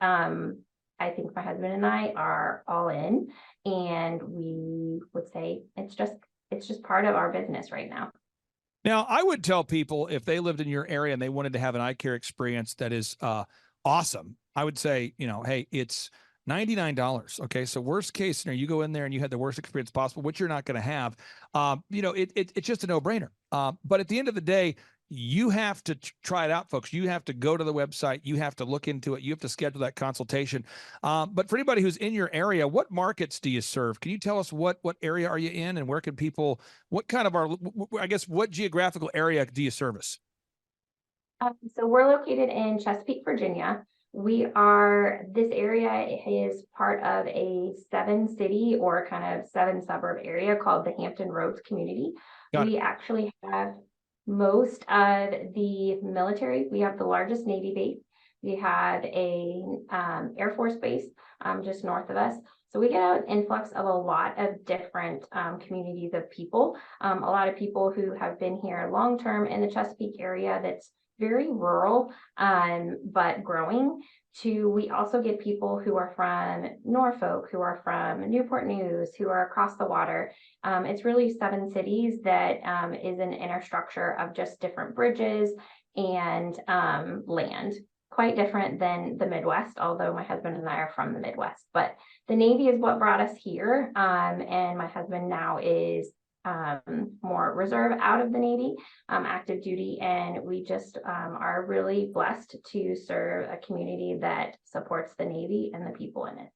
I think my husband and I are all in, and we would say it's just part of our business right now. Now, I would tell people if they lived in your area and they wanted to have an eye care experience that is awesome, I would say, hey, it's $99. Okay. So worst case scenario, you go in there and you had the worst experience possible, which you're not going to have. It's just a no brainer. But at the end of the day, you have to try it out, folks. You have to go to the website. You have to look into it. You have to schedule that consultation. But for anybody who's in your area, what markets do you serve? Can you tell us what area are you in, and where can people, what geographical area do you service? So we're located in Chesapeake, Virginia. This area is part of a 7-city or kind of 7-suburb area called the Hampton Roads community. We actually have most of the military. We have the largest Navy base. We have a Air Force base just north of us. So we get an influx of a lot of different communities of people. A lot of people who have been here long-term in the Chesapeake area that's very rural, but growing. We also get people who are from Norfolk, who are from Newport News, who are across the water. It's really 7 cities that is an infrastructure of just different bridges and land. Quite different than the Midwest, although my husband and I are from the Midwest. But the Navy is what brought us here, and my husband now is more reserve out of the Navy, active duty, and we just are really blessed to serve a community that supports the Navy and the people in it.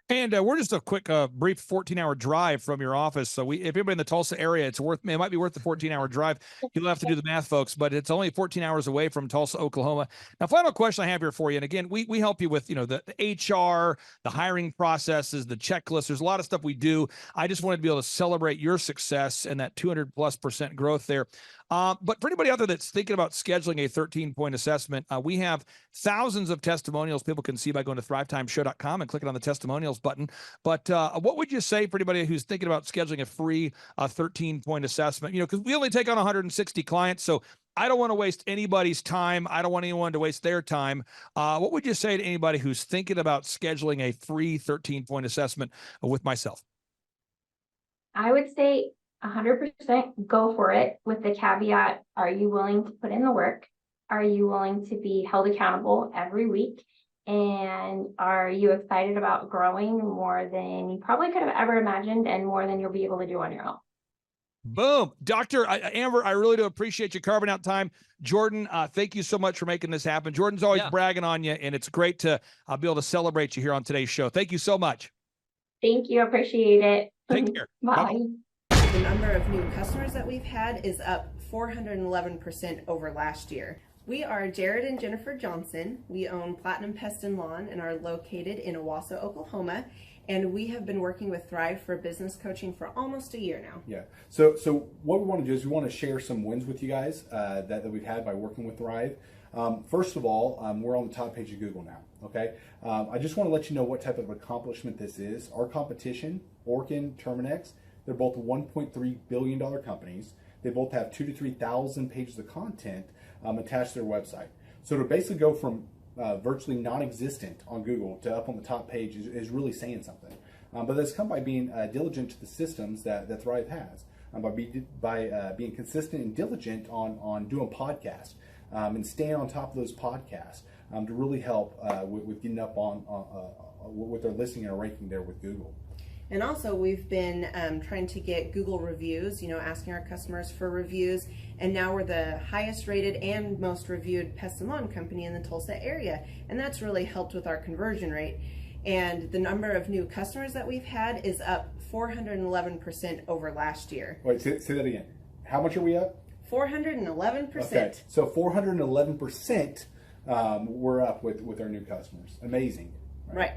And we're just a quick, brief 14-hour drive from your office. So if anybody in the Tulsa area, it might be worth the 14-hour drive. You'll have to do the math, folks, but it's only 14 hours away from Tulsa, Oklahoma. Now, final question I have here for you. And again, we help you with, the HR, the hiring processes, the checklists. There's a lot of stuff we do. I just wanted to be able to celebrate your success and that 200+% growth there. But for anybody out there that's thinking about scheduling a 13-point assessment, we have thousands of testimonials people can see by going to thrivetimeshow.com and clicking on the testimonials button. But what would you say for anybody who's thinking about scheduling a free 13-point assessment? Because we only take on 160 clients, so I don't want to waste anybody's time. I don't want anyone to waste their time. What would you say to anybody who's thinking about scheduling a free 13-point assessment with myself? I would say 100% go for it, with the caveat, are you willing to put in the work? Are you willing to be held accountable every week? And are you excited about growing more than you probably could have ever imagined, and more than you'll be able to do on your own? Boom. Dr. Amber, I really do appreciate you carving out time. Jordan, thank you so much for making this happen. Jordan's always bragging on you, and it's great to be able to celebrate you here on today's show. Thank you so much. Thank you. Appreciate it. Take care. Bye. The number of new customers that we've had is up 411% over last year. We are Jared and Jennifer Johnson. We own Platinum Pest and Lawn and are located in Owasso, Oklahoma. And we have been working with Thrive for business coaching for almost a year now. Yeah. So what we want to do is we want to share some wins with you guys that we've had by working with Thrive. First of all, we're on the top page of Google now. Okay. I just want to let you know what type of accomplishment this is. Our competition, Orkin, Terminex, they're both $1.3 billion companies. They both have 2,000 to 3,000 pages of content attached to their website. So to basically go from virtually non-existent on Google to up on the top page is really saying something. But that's come by being diligent to the systems that Thrive has, by being consistent and diligent on doing podcasts and staying on top of those podcasts to really help with getting up on with their listing and ranking there with Google. And also we've been trying to get Google reviews, asking our customers for reviews. And now we're the highest rated and most reviewed pest and lawn company in the Tulsa area. And that's really helped with our conversion rate. And the number of new customers that we've had is up 411% over last year. Wait, say that again. How much are we up? 411%. Okay, so 411% we're up with our new customers. Amazing. Right.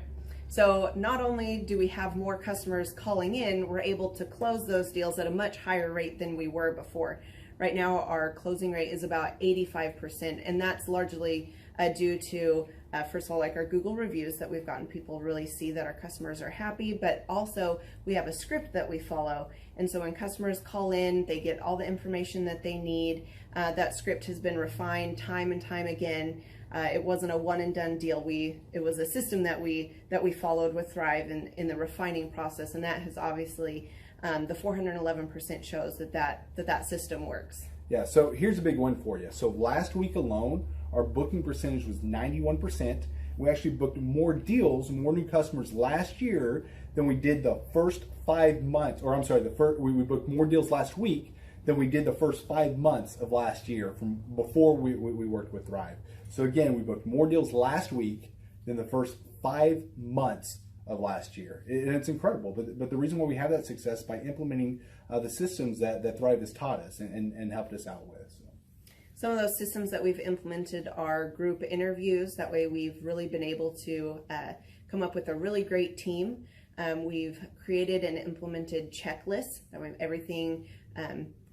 So not only do we have more customers calling in, we're able to close those deals at a much higher rate than we were before. Right now, our closing rate is about 85%, and that's largely due to, first of all, like our Google reviews that we've gotten people really see that our customers are happy, but also we have a script that we follow. And so when customers call in, they get all the information that they need. That script has been refined time and time again. It wasn't a one and done deal. It was a system that we followed with Thrive in the refining process, and that has obviously the 411% shows that system works. Yeah. So here's a big one for you. So last week alone, our booking percentage was 91%. We actually booked more deals, more new customers last year than we did the first 5 months. Or I'm sorry, we booked more deals last week than we did the first 5 months of last year from before we worked with Thrive. So again, we booked more deals last week than the first 5 months of last year. And it's incredible. But the reason why we have that success is by implementing the systems that Thrive has taught us and helped us out with. So. Some of those systems that we've implemented are group interviews. That way we've really been able to come up with a really great team. We've created and implemented checklists. That way everything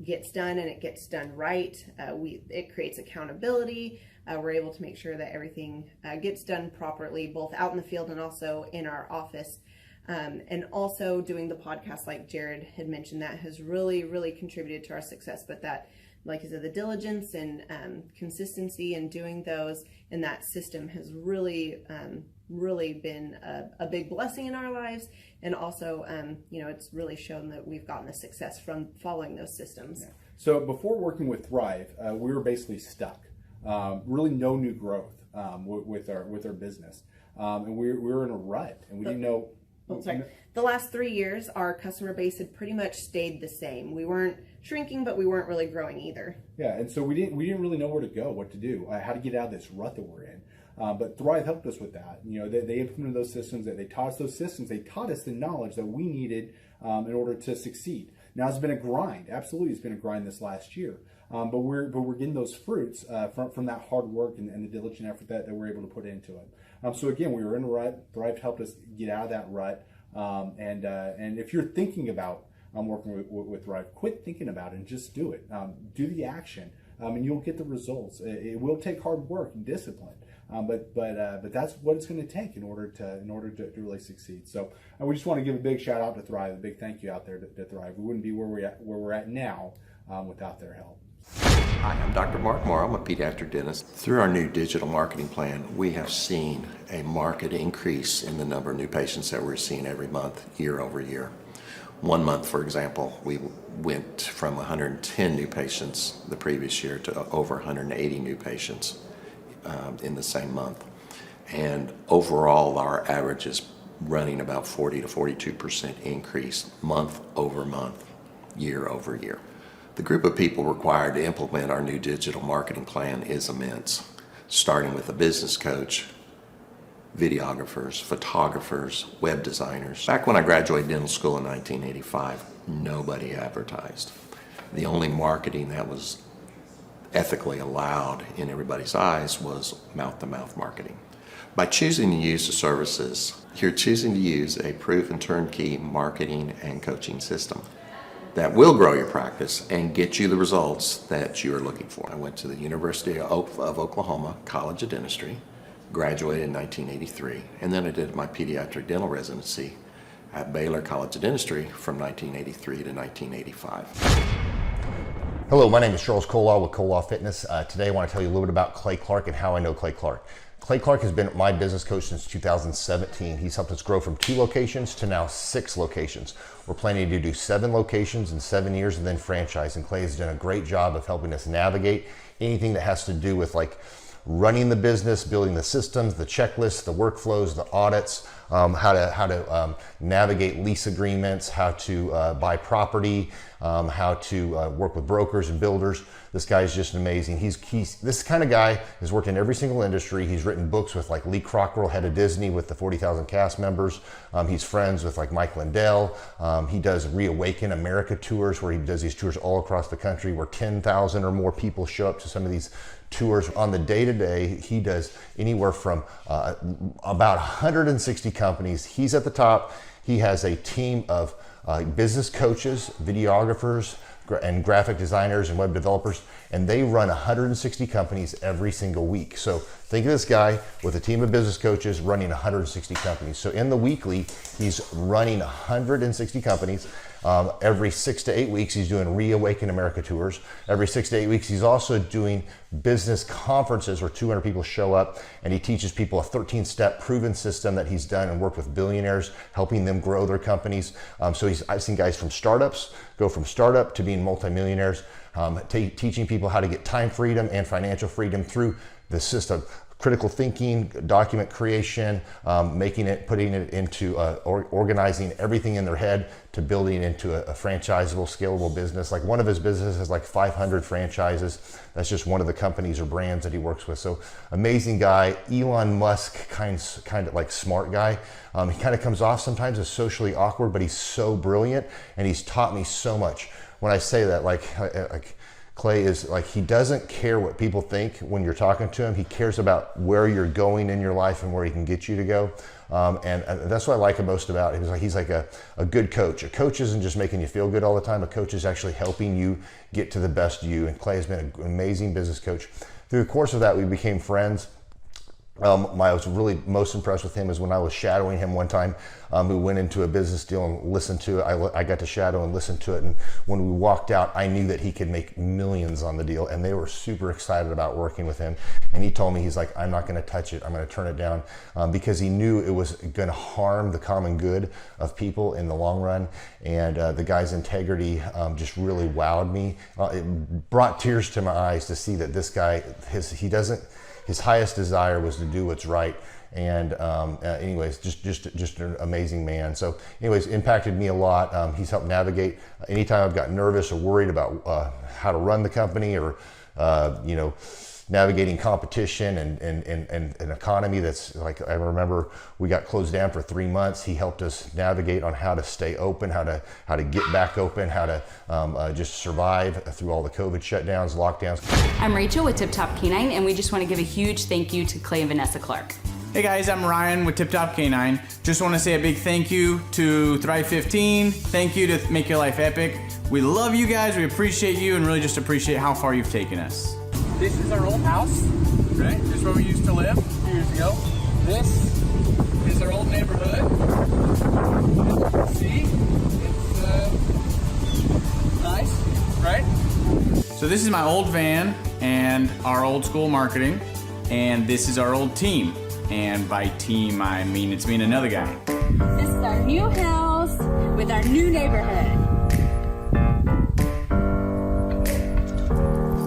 gets done and it gets done right. It creates accountability. We're able to make sure that everything gets done properly, both out in the field and also in our office. And also doing the podcast, like Jared had mentioned, that has really, really contributed to our success. But that, like I said, the diligence and consistency in doing those and that system has really, really been a big blessing in our lives. And also, it's really shown that we've gotten the success from following those systems. Yeah. So before working with Thrive, we were basically stuck. Really no new growth with our business. And we were in a rut and we didn't know. The last 3 years, our customer base had pretty much stayed the same. We weren't shrinking, but we weren't really growing either. Yeah, and so we didn't really know where to go, what to do, how to get out of this rut that we're in. But Thrive helped us with that. They implemented those systems. They taught us those systems. They taught us the knowledge that we needed in order to succeed. Now it's been a grind. Absolutely, it's been a grind this last year. But we're getting those fruits from that hard work and the diligent effort that we're able to put into it. So again, we were in a rut. Thrive helped us get out of that rut. And if you're thinking about working with Thrive, quit thinking about it and just do it. Do the action, and you'll get the results. It will take hard work and discipline, but that's what it's going to take in order to really succeed. So we just want to give a big shout out to Thrive, a big thank you out there to Thrive. We wouldn't be where we're at now without their help. Hi, I'm Dr. Mark Moore. I'm a pediatric dentist. Through our new digital marketing plan, we have seen a marked increase in the number of new patients that we're seeing every month, year over year. 1 month, for example, we went from 110 new patients the previous year to over 180 new patients in the same month. And overall, our average is running about 40 to 42% increase month over month, year over year. The group of people required to implement our new digital marketing plan is immense, starting with a business coach, videographers, photographers, web designers. Back when I graduated dental school in 1985, nobody advertised. The only marketing that was ethically allowed in everybody's eyes was mouth-to-mouth marketing. By choosing to use the services, you're choosing to use a proven turnkey marketing and coaching system that will grow your practice and get you the results that you are looking for. I went to the University of Oklahoma College of Dentistry, graduated in 1983, and then I did my pediatric dental residency at Baylor College of Dentistry from 1983 to 1985. Hello, my name is Charles Kolaw with Kolaw Fitness. Today I want to tell you a little bit about Clay Clark and how I know Clay Clark. Clay Clark has been my business coach since 2017. He's helped us grow from 2 locations to now 6 locations. We're planning to do 7 locations in 7 years and then franchise. And Clay has done a great job of helping us navigate anything that has to do with like running the business, building the systems, the checklists, the workflows, the audits, how to navigate lease agreements, how to buy property, how to work with brokers and builders. This guy is just amazing. He's this kind of guy has worked in every single industry. He's written books with like Lee Crockrell, head of Disney, with the 40,000 cast members. He's friends with like Mike Lindell. He does Reawaken America tours where he does these tours all across the country where 10,000 or more people show up to some of these tours. On the day-to-day, he does anywhere from about 160 companies. He's at the top. He has a team of business coaches, videographers, and graphic designers and web developers, and they run 160 companies every single week. So think of this guy with a team of business coaches running 160 companies. So in the weekly, he's running 160 companies. Every 6 to 8 weeks, he's doing Reawaken America tours. Every 6 to 8 weeks, he's also doing business conferences where 200 people show up, and he teaches people a 13-step proven system that he's done and worked with billionaires, helping them grow their companies. So I've seen guys from startups go from startup to being multimillionaires, teaching people how to get time freedom and financial freedom through the system. Critical thinking, document creation, putting it into organizing everything in their head to building into a franchisable, scalable business. Like one of his businesses has like 500 franchises. That's just one of the companies or brands that he works with. So amazing guy, Elon Musk kind of like smart guy. He kind of comes off sometimes as socially awkward, but he's so brilliant and he's taught me so much. When I say that, like Clay is like, he doesn't care what people think when you're talking to him. He cares about where you're going in your life and where he can get you to go. And that's what I like most about him. He's like a good coach. A coach isn't just making you feel good all the time. A coach is actually helping you get to the best you. And Clay has been an amazing business coach. Through the course of that, we became friends. I was really most impressed with him is when I was shadowing him one time. We went into a business deal and listened to it. I got to shadow and listen to it. And when we walked out, I knew that he could make millions on the deal. And they were super excited about working with him. And he told me, he's like, I'm not going to touch it. I'm going to turn it down because he knew it was going to harm the common good of people in the long run. And the guy's integrity just really wowed me. It brought tears to my eyes to see that this guy, his highest desire was to do what's right. And anyways, just an amazing man. So anyways, impacted me a lot. He's helped navigate anytime I've got nervous or worried about how to run the company or, navigating competition and an economy that's like, I remember we got closed down for 3 months. He helped us navigate on how to stay open, how to get back open, how to just survive through all the COVID shutdowns, lockdowns. I'm Rachel with Tip Top Canine, and we just want to give a huge thank you to Clay and Vanessa Clark. Hey guys, I'm Ryan with Tip Top Canine. Just want to say a big thank you to Thrive 15. Thank you to Make Your Life Epic. We love you guys, we appreciate you, and really just appreciate how far you've taken us. This is our old house, right? This is where we used to live a few years ago. This is our old neighborhood. See, it's nice, right? So this is my old van and our old school marketing, and this is our old team. And by team, I mean it's me and another guy. This is our new house with our new neighborhood.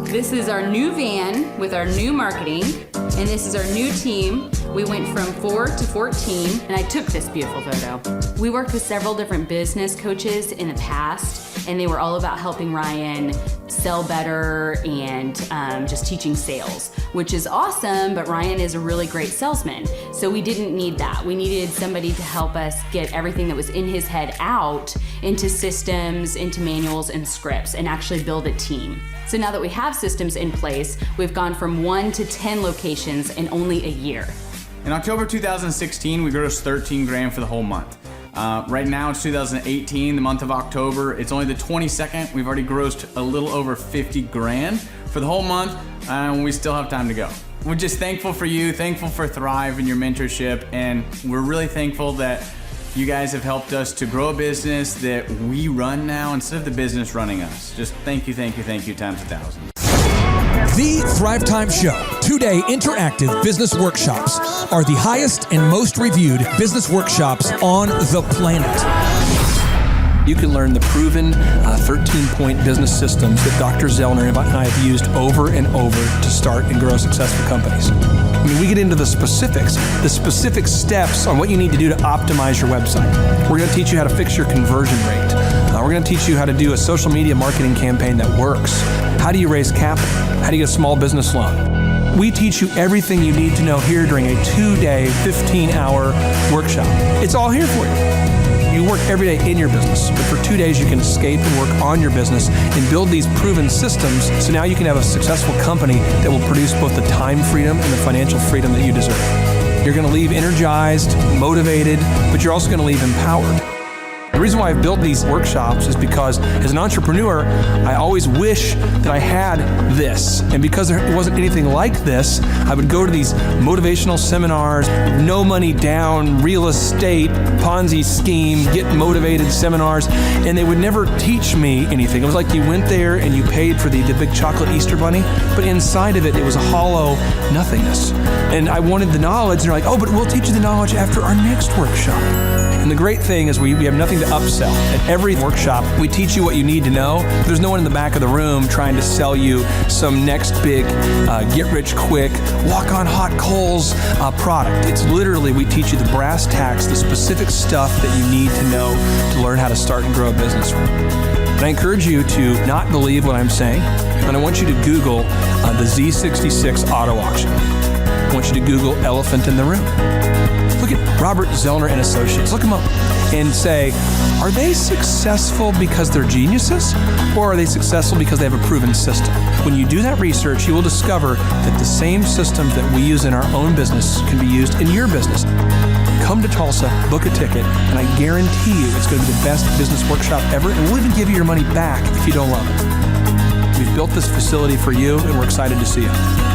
This is our new van with our new marketing, and this is our new team. We went from 4 to 14, and I took this beautiful photo. We worked with several different business coaches in the past, and they were all about helping Ryan sell better and just teaching sales, which is awesome, but Ryan is a really great salesman. So we didn't need that. We needed somebody to help us get everything that was in his head out into systems, into manuals and scripts, and actually build a team. So now that we have systems in place, we've gone from 1 to 10 locations in only a year. In October 2016, we grossed 13 grand for the whole month. Right now it's 2018, the month of October. It's only the 22nd. We've already grossed a little over 50 grand for the whole month, and we still have time to go. We're just thankful for you, thankful for Thrive and your mentorship, and we're really thankful that you guys have helped us to grow a business that we run now instead of the business running us. Just thank you times 1,000. The Thrive Time Show 2-day interactive business workshops are the highest and most reviewed business workshops on the planet. You can learn the proven 13-point business systems that Dr. Zellner and I have used over and over to start and grow successful companies. I mean, we get into the specific steps on what you need to do to optimize your website. We're going to teach you how to fix your conversion rate. We're going to teach you how to do a social media marketing campaign that works. How do you raise capital? How do you get a small business loan? We teach you everything you need to know here during a 2-day, 15-hour workshop. It's all here for you. You work every day in your business, but for 2 days you can escape and work on your business and build these proven systems so now you can have a successful company that will produce both the time freedom and the financial freedom that you deserve. You're going to leave energized, motivated, but you're also going to leave empowered. The reason why I've built these workshops is because as an entrepreneur, I always wish that I had this. And because there wasn't anything like this, I would go to these motivational seminars, no money down, real estate, Ponzi scheme, get motivated seminars, and they would never teach me anything. It was like you went there and you paid for the big chocolate Easter bunny, but inside of it, it was a hollow nothingness. And I wanted the knowledge, and they're like, oh, but we'll teach you the knowledge after our next workshop. And the great thing is we have nothing to upsell. At every workshop, we teach you what you need to know. There's no one in the back of the room trying to sell you some next big get-rich-quick, walk-on-hot coals product. It's literally, we teach you the brass tacks, the specific stuff that you need to know to learn how to start and grow a business. And I encourage you to not believe what I'm saying, and I want you to Google the Z66 auto auction. I want you to Google elephant in the room. Look at Robert Zellner and Associates. Look them up and say, are they successful because they're geniuses, or are they successful because they have a proven system? When you do that research, you will discover that the same systems that we use in our own business can be used in your business. Come to Tulsa, book a ticket, and I guarantee you it's going to be the best business workshop ever, and we'll even give you your money back if you don't love it. We've built this facility for you, and we're excited to see you.